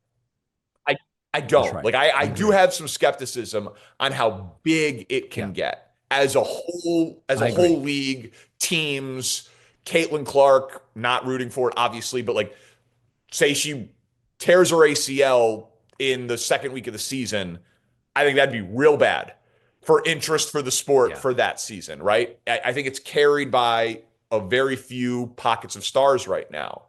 I I That's don't. right. Like I I do agree. have some skepticism on how big it can Yeah, get as a I whole agree. league, teams, Caitlin Clark, not rooting for it, obviously, but like say she tears her ACL in the second week of the season, I think that'd be real bad for interest for the sport Yeah. for that season, right? I think it's carried by a very few pockets of stars right now.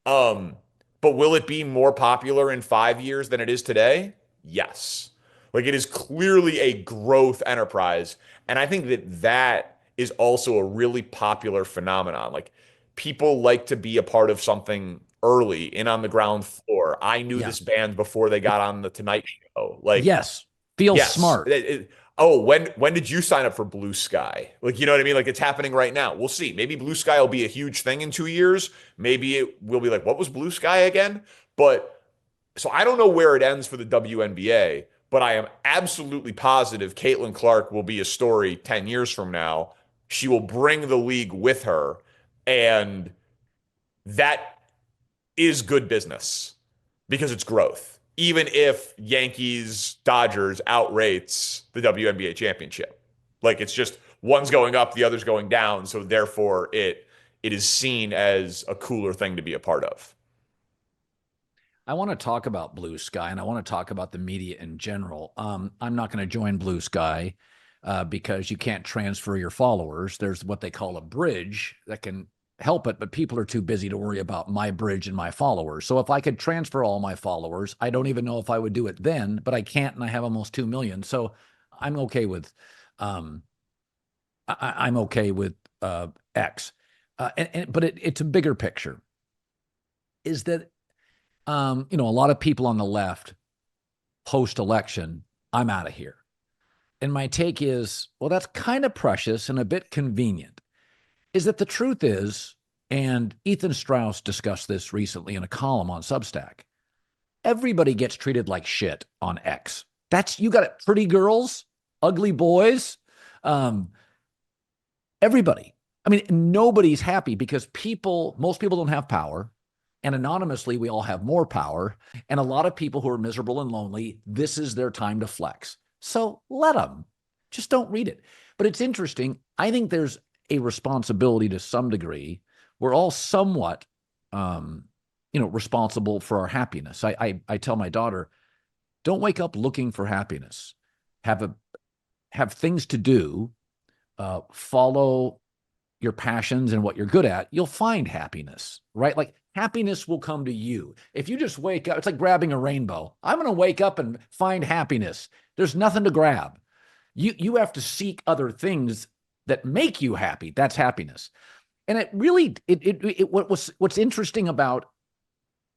Um, but will it be more popular in 5 years than it is today? Yes. Like it is clearly a growth enterprise. And I think that that is also a really popular phenomenon. Like people like to be a part of something early in on the ground floor. I knew Yeah. this band before they got on the Tonight Show. Like, Yes. Feel yes. smart. Oh, when did you sign up for Blue Sky? Like, you know what I mean? Like it's happening right now. We'll see. Maybe Blue Sky will be a huge thing in 2 years. Maybe it will be like, what was Blue Sky again? But so I don't know where it ends for the WNBA, but I am absolutely positive Caitlin Clark will be a story 10 years from now. She will bring the league with her, and that is good business because it's growth. Even if Yankees, Dodgers outrates the WNBA championship. Like it's just one's going up, the other's going down, so therefore it is seen as a cooler thing to be a part of. I want to talk about Blue Sky and I want to talk about the media in general. I'm not going to join Blue Sky because you can't transfer your followers. There's what they call a bridge that can help it, but people are too busy to worry about my bridge and my followers. So if I could transfer all my followers, I don't even know if I would do it then, but I can't, and I have almost 2 million. So I'm okay with, um, I'm okay with X. But it's a bigger picture. Is that a lot of people on the left post-election, I'm out of here. And my take is, well, that's kind of precious and a bit convenient. Is that the truth is, and Ethan Strauss discussed this recently in a column on Substack, everybody gets treated like shit on X. You got it, pretty girls, ugly boys, um, everybody. I mean, nobody's happy because most people don't have power. And anonymously, we all have more power. And a lot of people who are miserable and lonely, this is their time to flex. So let them. Just don't read it. But it's interesting. I think there's a responsibility to some degree. We're all somewhat, responsible for our happiness. I tell my daughter, don't wake up looking for happiness. Have things to do. Follow your passions and what you're good at. You'll find happiness, right? Like happiness will come to you. If you just wake up, it's like grabbing a rainbow. I'm going to wake up and find happiness. There's nothing to grab. You have to seek other things that make you happy. That's happiness. And it really, what's interesting about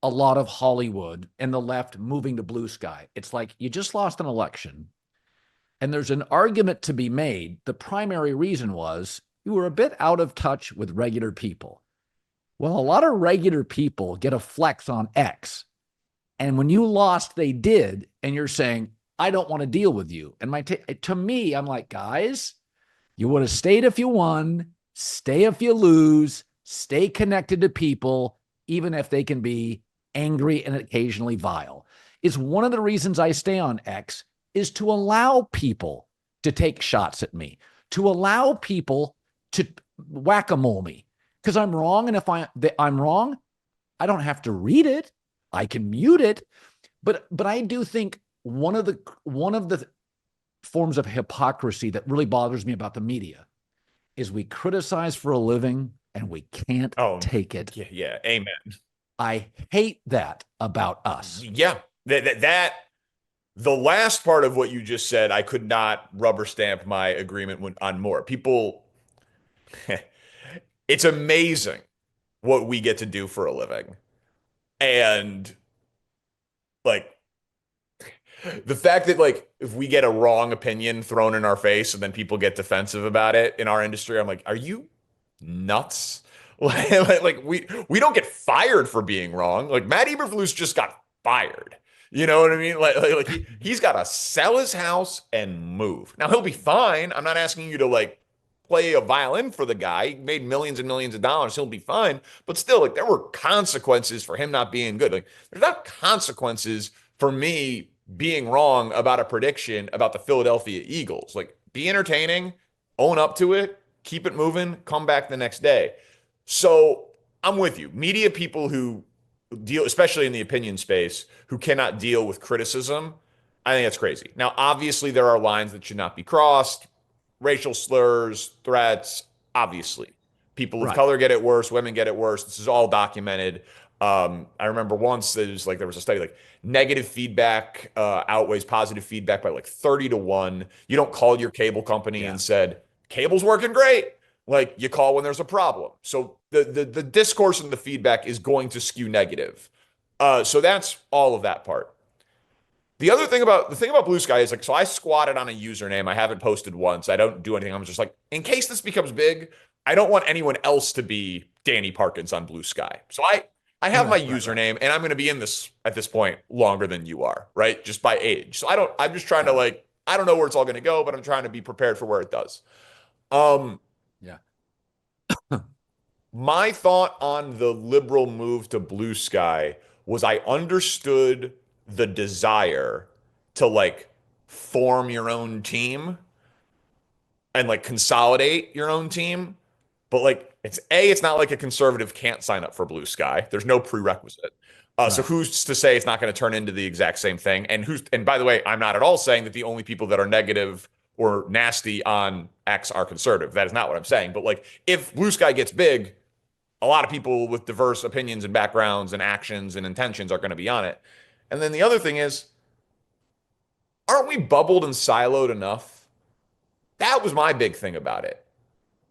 a lot of Hollywood and the left moving to Blue Sky, it's like you just lost an election and there's an argument to be made. The primary reason was you were a bit out of touch with regular people. Well, a lot of regular people get a flex on X. And when you lost, they did. And you're saying, I don't want to deal with you. And to me, I'm like, guys, you would have stayed if you won, stay if you lose, stay connected to people, even if they can be angry and occasionally vile. Is one of the reasons I stay on X is to allow people to take shots at me, to allow people to whack-a-mole me. Because I'm wrong, and if I'm wrong, I don't have to read it. I can mute it. But I do think one of the forms of hypocrisy that really bothers me about the media is we criticize for a living and we can't take it. Yeah, yeah, amen. I hate that about us. Yeah, that the last part of what you just said, I could not rubber stamp my agreement on more. People, it's amazing what we get to do for a living. And like the fact that like if we get a wrong opinion thrown in our face and then people get defensive about it in our industry, I'm like, are you nuts? Like we don't get fired for being wrong. Like Matt Eberflus just got fired. You know what I mean? Like he's got to sell his house and move. Now he'll be fine. I'm not asking you to like play a violin for the guy. He made millions and millions of dollars. He'll be fine. But still, like there were consequences for him not being good. Like there's not consequences for me being wrong about a prediction about the Philadelphia Eagles. Like be entertaining, own up to it, keep it moving, come back the next day. So I'm with you. Media people who deal, especially in the opinion space, who cannot deal with criticism, I think that's crazy. Now, obviously, there are lines that should not be crossed, racial slurs, threats, obviously. People of Right. color get it worse, women get it worse. This is all documented. I remember once there was a study like negative feedback outweighs positive feedback by like 30-1. You don't call your cable company Yeah. and said, cable's working great. Like you call when there's a problem. So the discourse and the feedback is going to skew negative. So that's all of that part. The thing about Bluesky is like, so I squatted on a username. I haven't posted once. I don't do anything. I'm just like, in case this becomes big, I don't want anyone else to be Danny Parkins on Bluesky. So I have my Right. username, and I'm going to be in this at this point longer than you are, right? Just by age. So I'm just trying to Got it. like, I don't know where it's all going to go, but I'm trying to be prepared for where it does. Um, Yeah. my thought on the liberal move to Bluesky was I understood the desire to like form your own team and like consolidate your own team. But like it's not like a conservative can't sign up for Bluesky. There's no prerequisite. So Right. who's to say it's not going to turn into the exact same thing? And by the way, I'm not at all saying that the only people that are negative or nasty on X are conservative. That is not what I'm saying. But like if Bluesky gets big, a lot of people with diverse opinions and backgrounds and actions and intentions are going to be on it. And then the other thing is, aren't we bubbled and siloed enough? That was my big thing about it.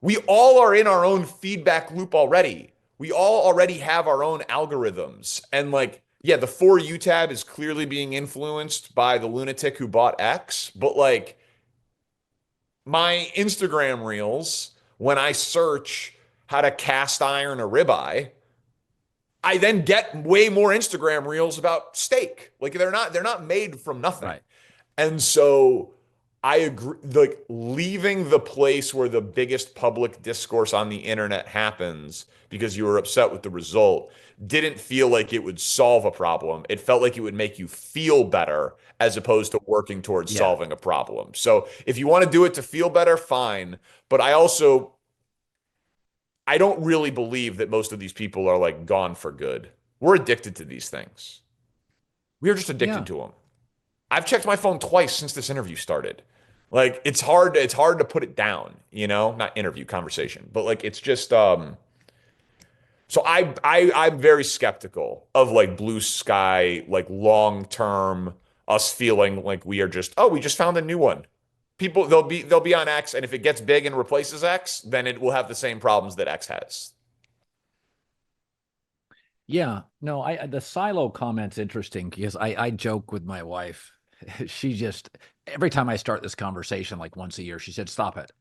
We all are in our own feedback loop already. We all already have our own algorithms. And like, yeah, the For You tab is clearly being influenced by the lunatic who bought X, but like my Instagram reels, when I search how to cast iron a ribeye, I then get way more Instagram reels about steak. Like they're not made from nothing. Right. And so I agree, like leaving the place where the biggest public discourse on the internet happens because you were upset with the result didn't feel like it would solve a problem. It felt like it would make you feel better as opposed to working towards Yeah. solving a problem. So if you want to do it to feel better, fine. But I don't really believe that most of these people are like gone for good. We're addicted to these things. We're just addicted Yeah. to them. I've checked my phone twice since this interview started. Like it's hard to put it down, not interview conversation, but like it's just so I'm very skeptical of like Bluesky, like long term us feeling like we are just, oh, we just found a new one. People they'll be on X, and if it gets big and replaces X, then it will have the same problems that X has. Yeah. No, the silo comment's interesting because I joke with my wife. She just every time I start this conversation, like once a year, she said, "Stop it."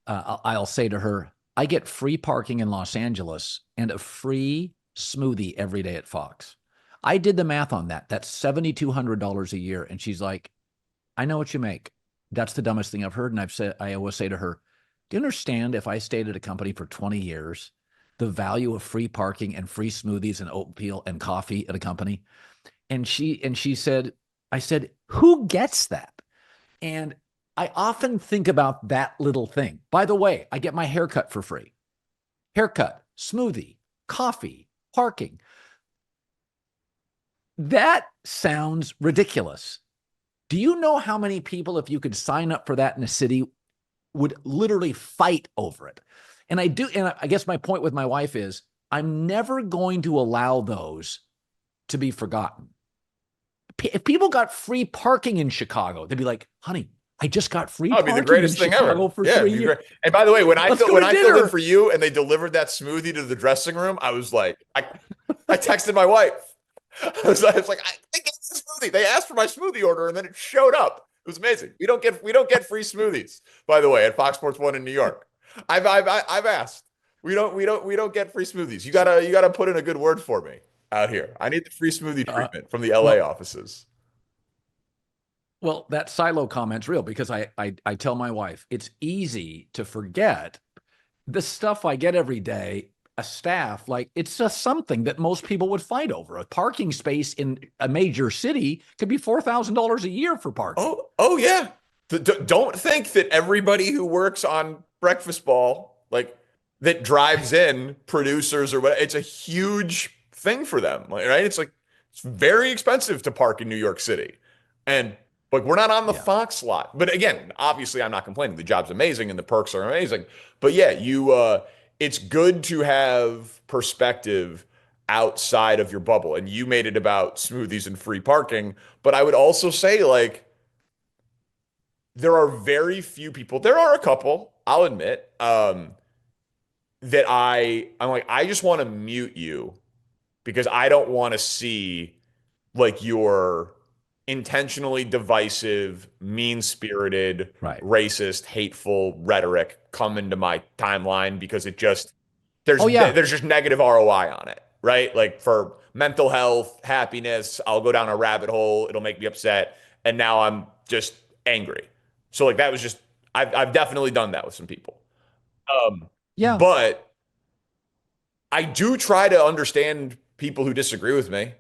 I'll say to her, "I get free parking in Los Angeles and a free smoothie every day at Fox." I did the math on that. That's $7,200 a year, and she's like, "I know what you make." That's the dumbest thing I've heard, and I always say to her, "Do you understand if I stayed at a company for 20 years, the value of free parking and free smoothies and oatmeal and coffee at a company?" And she said, I said, "Who gets that?" And I often think about that little thing. By the way, I get my haircut for free. Haircut, smoothie, coffee, parking. That sounds ridiculous. Do you know how many people, if you could sign up for that in a city, would literally fight over it? And I guess my point with my wife is I'm never going to allow those to be forgotten. If people got free parking in Chicago, they'd be like, "Honey, I just got free Oh, it'd be the parking in greatest thing ever. Chicago for Yeah, it'd 3 be years. great. And by the way, Let's go when to I filled in dinner." for you and they delivered that smoothie to the dressing room, I was like, I texted my wife. I was like, I get the smoothie. They asked for my smoothie order and then it showed up. It was amazing. We don't get free smoothies, by the way, at Fox Sports One in New York. I've asked. We don't get free smoothies. You gotta put in a good word for me. out here. I need the free smoothie Uh, treatment from the LA well, offices. well, that silo comment's real because I tell my wife it's easy to forget the stuff I get every day. A staff, like it's just something that most people would fight over. A parking space in a major city could be $4,000 a year for parking. Oh yeah. Don't think that everybody who works on Breakfast Ball, like that drives in producers or what, it's a huge thing for them, like, right? It's like it's very expensive to park in New York City, and like we're not on the Yeah, Fox lot. But again, obviously, I'm not complaining. The job's amazing and the perks are amazing. But yeah, it's good to have perspective outside of your bubble, and you made it about smoothies and free parking. But I would also say like there are very few people. There are a couple, I'll admit, that I'm like, I just want to mute you because I don't want to see like your intentionally divisive, mean-spirited, right. racist, hateful rhetoric come into my timeline because Oh yeah, there's just negative ROI on it, right? Like for mental health, happiness, I'll go down a rabbit hole, it'll make me upset, and now I'm just angry. So like that was just I've definitely done that with some people. yeah, But I do try to understand people who disagree with me.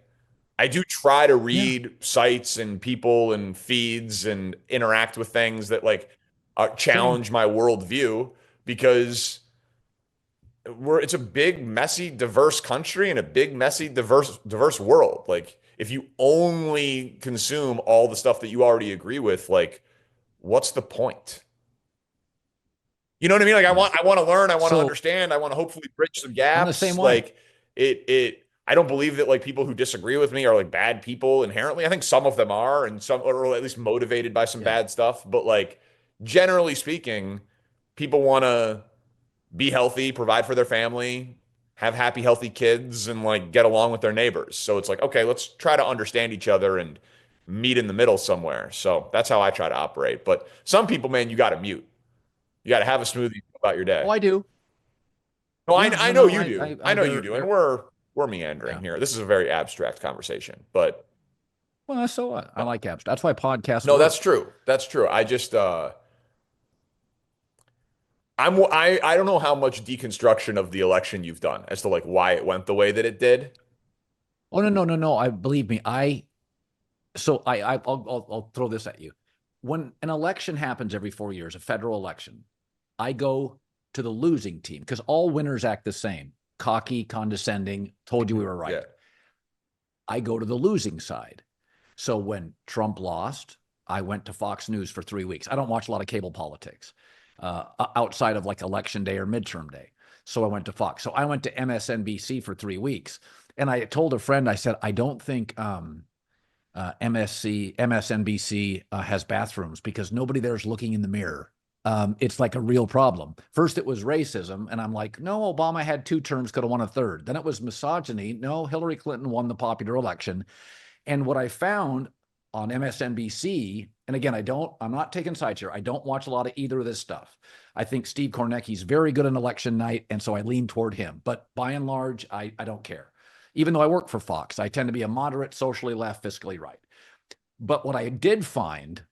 I do try to yeah. read sites and people and feeds and interact with things that like Same. challenge my worldview because it's a big, messy, diverse country and a big, messy, diverse world. Like if you only consume all the stuff that you already agree with, like what's the point? You know what I mean? Like Yeah. I want to learn, I want to So understand, I want to hopefully bridge some I'm the same gaps. way. Like I don't believe that like people who disagree with me are like bad people inherently. I think some of them are and some or at least motivated by some Yeah. bad stuff, but like generally speaking, people want to be healthy, provide for their family, have happy healthy kids and like get along with their neighbors. So it's like, okay, let's try to understand each other and meet in the middle somewhere. So that's how I try to operate. But some people, man, you got to mute. You got to have a smoothie about your Oh, day. I do. No, Yeah. I No, know no. you do. I know you They're do. And we're meandering yeah. here. This is a very abstract conversation, but Well, so what? I like apps. That's why podcasts no, that's work. true. That's true. I just I don't know how much deconstruction of the election you've done as to like why it went the way that it did. Oh no, no, no, no. I believe me. I'll throw this at you. When an election happens every 4 years, a federal election, I go to the losing team because all winners act the same. Cocky, condescending, told you we were Yeah. right. I go to the losing side. So when Trump lost, I went to Fox News for 3 weeks. I don't watch a lot of cable politics outside of like election day or midterm day. So I went to Fox. So I went to MSNBC for 3 weeks. And I told a friend, I said, I don't think MSNBC has bathrooms because nobody there is looking in the mirror. It's like a real problem. First, it was racism. And I'm like, no, Obama had 2 terms, could have won a third. Then it was misogyny. No, Hillary Clinton won the popular election. And what I found on MSNBC, and again, I'm not taking sides here. I don't watch a lot of either of this stuff. I think Steve Kornacki's very good on election night, and so I lean toward him. But by and large, I don't care. Even though I work for Fox, I tend to be a moderate, socially left, fiscally right. But what I did find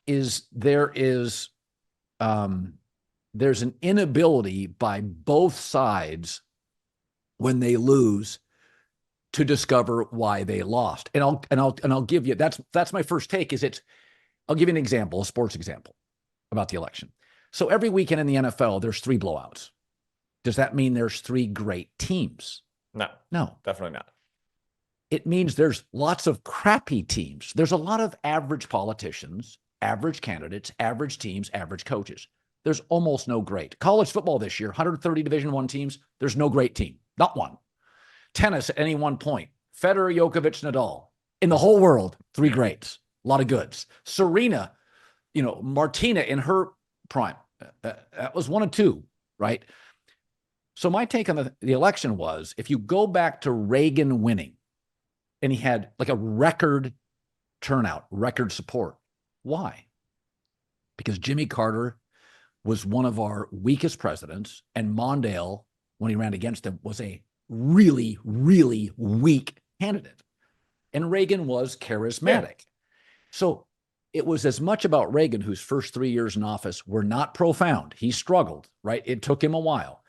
is there's an inability by both sides when they lose to discover why they lost. And I'll give you that's my first take is I'll give you an example, a sports example about the election. So every weekend in the NFL, there's 3 blowouts. Does that mean there's 3 great teams? No, No. definitely not. It means there's lots of crappy teams. There's a lot of average politicians, average candidates, average teams, average coaches. There's almost no great. College football this year, 130 Division I teams, there's no great team. Not one. Tennis at any one point. Federer, Djokovic, Nadal. In the whole world, 3 greats. A lot of goods. Serena, Martina in her prime. That was 1 of 2, right? So my take on the election was, if you go back to Reagan winning, and he had like a record turnout, record support. Why? Because Jimmy Carter was one of our weakest presidents, and Mondale, when he ran against him, was a really, really weak candidate. And Reagan was Yeah. charismatic. So it was as much about Reagan, whose first 3 years in office were not profound. He struggled, right? It took him a while.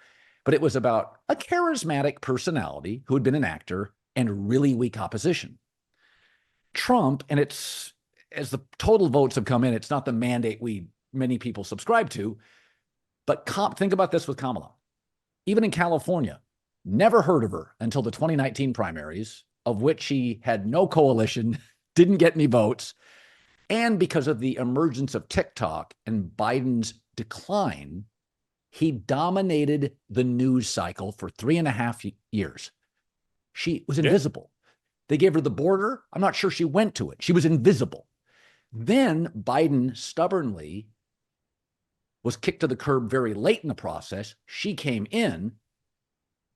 But it was about a charismatic personality who had been an actor and really weak opposition. Trump, and it's as the total votes have come in, it's not the mandate many people subscribe to. But think about this with Kamala. Even in California, never heard of her until the 2019 primaries, of which she had no coalition, didn't get any votes. And because of the emergence of TikTok and Biden's decline, he dominated the news cycle for 3.5 years. She was invisible. They gave her the border. I'm not sure she went to it. She was invisible. Then Biden stubbornly was kicked to the curb very late in the process. She came in,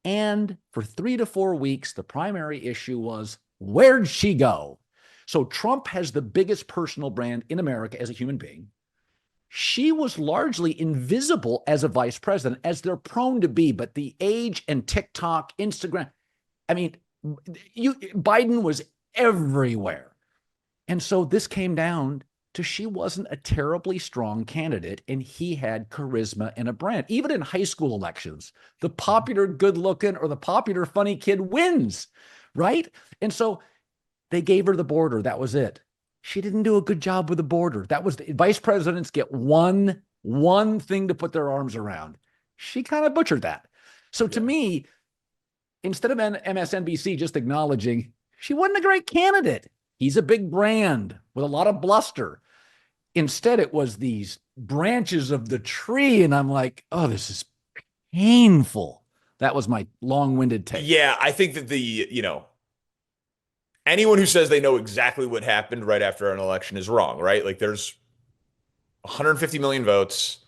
and for 3 to 4 weeks, the primary issue was, where'd she go? So Trump has the biggest personal brand in America as a human being. She was largely invisible as a vice president, as they're prone to be. But the age and TikTok, Instagram, I mean, Biden was everywhere. And so this came down to she wasn't a terribly strong candidate, and he had charisma and a brand. Even in high school elections, the popular good-looking or the popular funny kid wins, right? And so they gave her the border. That was it. She didn't do a good job with the border. That was vice presidents get one thing to put their arms around. She kind of butchered that. So to me, instead of MSNBC just acknowledging she wasn't a great candidate, he's a big brand with a lot of bluster. Instead, it was these branches of the tree. And I'm like, oh, this is painful. That was my long-winded take. Yeah, I think that anyone who says they know exactly what happened right after an election is wrong, right? Like there's 150 million votes.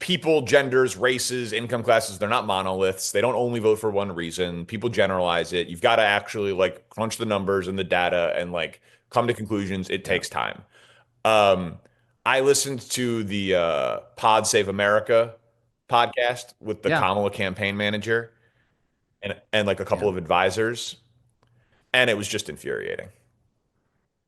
People, genders, races, income classes, they're not monoliths. They don't only vote for one reason. People generalize it. You've got to actually like crunch the numbers and the data and like come to conclusions. It takes time. I listened to the Pod Save America podcast with the Kamala campaign manager and like a couple of advisors, and it was just infuriating.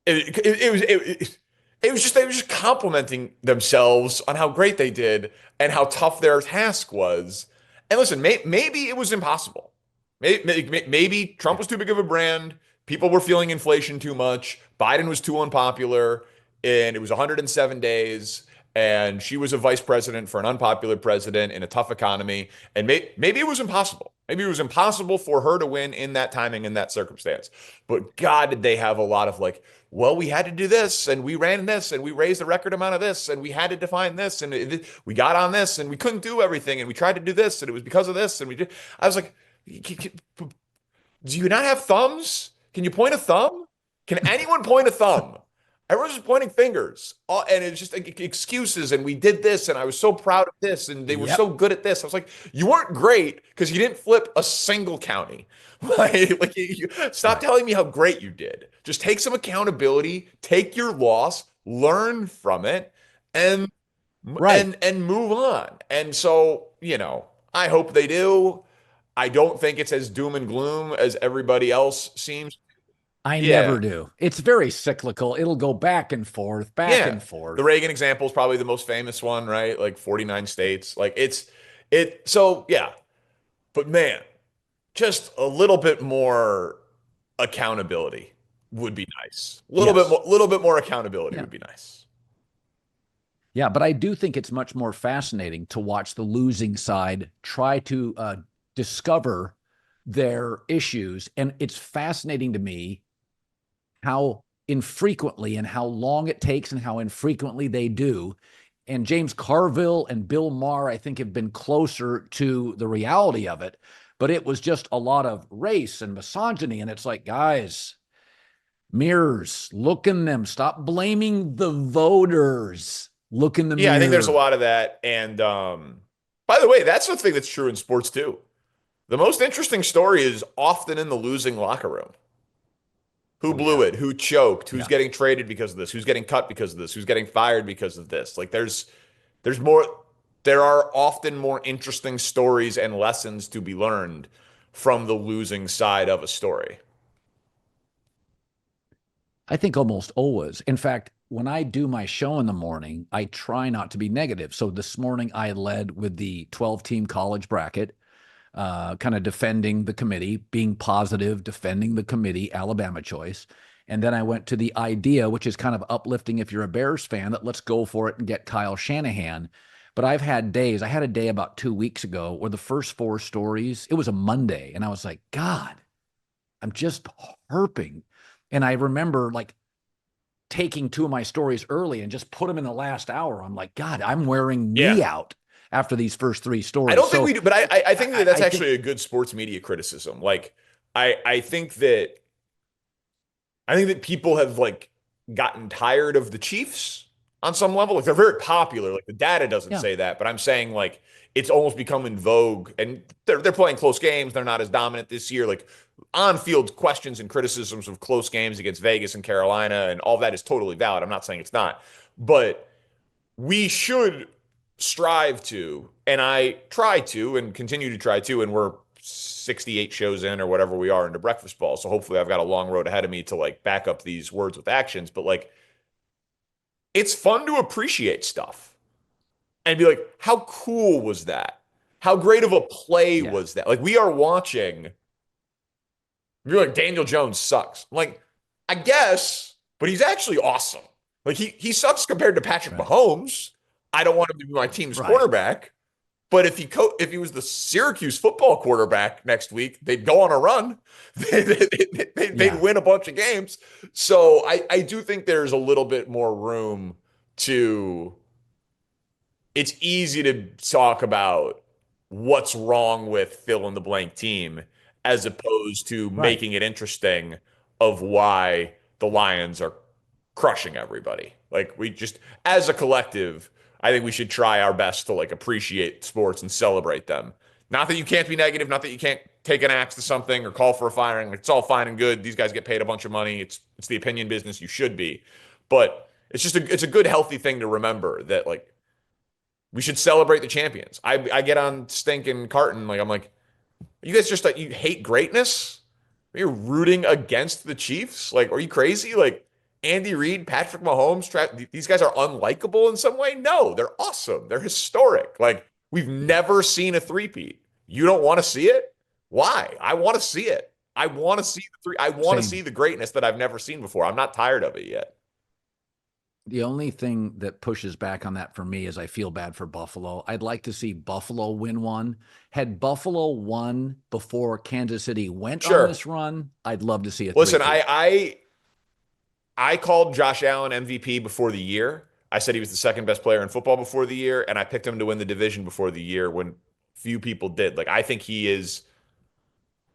It was just they were just complimenting themselves on how great they did and how tough their task was. And listen, maybe it was impossible. Maybe Trump was too big of a brand. People were feeling inflation too much. Biden was too unpopular, and it was 107 days. And she was a vice president for an unpopular president in a tough economy. And maybe it was impossible. Maybe it was impossible for her to win in that timing, in that circumstance. But God, did they have a lot of like, well, we had to do this, and we ran this, and we raised a record amount of this, and we had to define this, and we got on this, and we couldn't do everything, and we tried to do this, and it was because of this, and we did. I was like, do you not have thumbs? Can you point a thumb? Can anyone point a thumb? Everyone's just pointing fingers, and it's just like excuses. And we did this, and I was so proud of this, and they were so good at this. I was like, you weren't great because you didn't flip a single county. Stop telling me how great you did. Just take some accountability, take your loss, learn from it, and move on. And so, I hope they do. I don't think it's as doom and gloom as everybody else seems. I never do. It's very cyclical. It'll go back and forth, back and forth. The Reagan example is probably the most famous one, right? Like 49 states. Like but man, just a little bit more accountability would be nice. A little bit more accountability would be nice. Yeah, but I do think it's much more fascinating to watch the losing side try to discover their issues. And it's fascinating to me how infrequently and how long it takes and how infrequently they do. And James Carville and Bill Maher, I think, have been closer to the reality of it. But it was just a lot of race and misogyny. And it's like, guys, mirrors, look in them. Stop blaming the voters. Look in the mirror. Yeah, I think there's a lot of that. And by the way, that's the thing that's true in sports too. The most interesting story is often in the losing locker room. Who blew it? Who choked? Who's getting traded because of this? Who's getting cut because of this? Who's getting fired because of this? Like there's more. There are often more interesting stories and lessons to be learned from the losing side of a story. I think almost always. In fact, when I do my show in the morning, I try not to be negative. So this morning I led with the 12-team college bracket, kind of defending the committee, being positive, defending the committee, Alabama choice. And then I went to the idea, which is kind of uplifting if you're a Bears fan, that let's go for it and get Kyle Shanahan. But I've had days, I had a day about 2 weeks ago where the first four stories, it was a Monday. And I was like, God, I'm just herping. And I remember like taking two of my stories early and just put them in the last hour. I'm like, God, I'm wearing me out after these first three stories. I don't think we do, but I think that that's actually think, a good sports media criticism. Like, I think that people have like gotten tired of the Chiefs on some level. Like they're very popular. Like the data doesn't say that, but I'm saying like it's almost become in vogue, and they're playing close games. They're not as dominant this year. Like on-field questions and criticisms of close games against Vegas and Carolina, and all that is totally valid. I'm not saying it's not, but we should strive to, and I try to, and continue to try to, and we're 68 shows in or whatever we are into breakfast ball. So hopefully I've got a long road ahead of me to like back up these words with actions. But like, it's fun to appreciate stuff and be like, how cool was that? How great of a play was that? Like, we are watching. You're like, Daniel Jones sucks. I'm like, I guess, but he's actually awesome. Like, he sucks compared to Patrick Mahomes. I don't want him to be my team's quarterback. But if he was the Syracuse football quarterback next week, they'd go on a run. They'd win a bunch of games. So I do think there's a little bit more room to. It's easy to talk about what's wrong with fill in the blank team as opposed to making it interesting of why the Lions are crushing everybody. Like, we just, as a collective, I think we should try our best to like appreciate sports and celebrate them. Not that you can't be negative, not that you can't take an axe to something or call for a firing. It's all fine and good. These guys get paid a bunch of money. It's the opinion business. You should be, but it's a good healthy thing to remember that like we should celebrate the champions. I get on Stink and Carton, like I'm like, you guys just like, you hate greatness? You're rooting against the Chiefs? Like, are you crazy? Like, Andy Reid, Patrick Mahomes, these guys are unlikable in some way? No, they're awesome. They're historic. Like, we've never seen a three-peat. You don't want to see it? Why? I want to see it. I want to see I want to see the greatness that I've never seen before. I'm not tired of it yet. The only thing that pushes back on that for me is I feel bad for Buffalo. I'd like to see Buffalo win one. Had Buffalo won before Kansas City went on this run, I'd love to see it. Listen, I called Josh Allen MVP before the year. I said he was the second best player in football before the year, and I picked him to win the division before the year when few people did. Like, I think he is.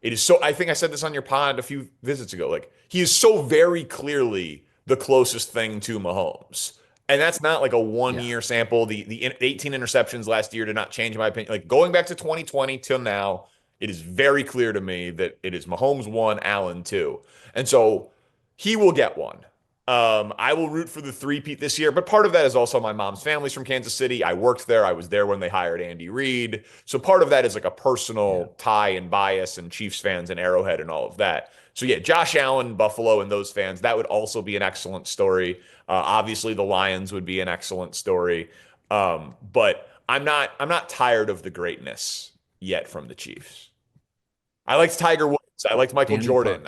It is so. I think I said this on your pod a few visits ago. Like, he is so very clearly the closest thing to Mahomes. And that's not like a one-year sample. The 18 interceptions last year did not change my opinion. Like, going back to 2020 till now, it is very clear to me that it is Mahomes 1, Allen 2. And so he will get one. I will root for the three-peat this year, but part of that is also my mom's family's from Kansas City. I worked there. I was there when they hired Andy Reid. So part of that is like a personal tie and bias and Chiefs fans and Arrowhead and all of that. So yeah, Josh Allen, Buffalo, and those fans, that would also be an excellent story. Obviously, the Lions would be an excellent story. But I'm not tired of the greatness yet from the Chiefs. I liked Tiger Woods. I liked Michael Jordan.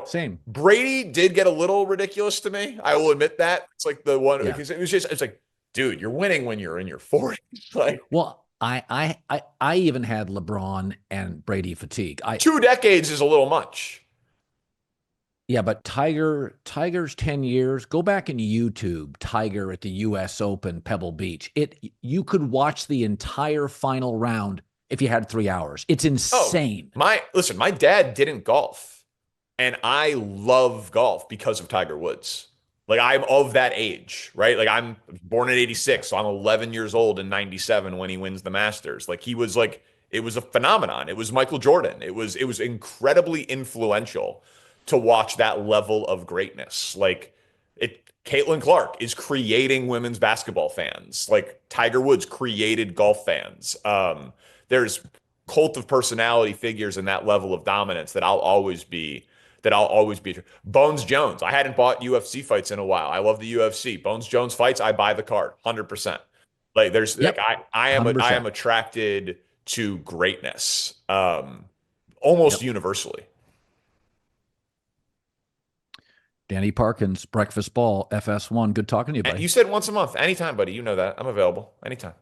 Same. Brady did get a little ridiculous to me. I will admit that. It's like the one because it's like, dude, you're winning when you're in your 40s. Like, well, I even had LeBron and Brady fatigue. 2 decades is a little much. Yeah, but Tiger's 10 years, go back and YouTube Tiger at the US Open Pebble Beach. You could watch the entire final round if you had 3 hours. It's insane. Listen, my dad didn't golf. And I love golf because of Tiger Woods. Like, I'm of that age, right? Like, I'm born in 86, so I'm 11 years old in 97 when he wins the Masters. Like, he was like, it was a phenomenon. It was Michael Jordan. It was incredibly influential to watch that level of greatness. Like, Caitlin Clark is creating women's basketball fans. Like, Tiger Woods created golf fans. There's cult of personality figures and that level of dominance that I'll always be. That I'll always be. Bones Jones. I hadn't bought UFC fights in a while. I love the UFC. Bones Jones fights. I buy the card, 100%. Like there's Yep, like I am 100%. attracted to greatness, almost Yep. universally. Danny Parkins, Breakfast Ball, FS1. Good talking to you, And buddy. you said once a month, anytime, buddy. You know that I'm available anytime.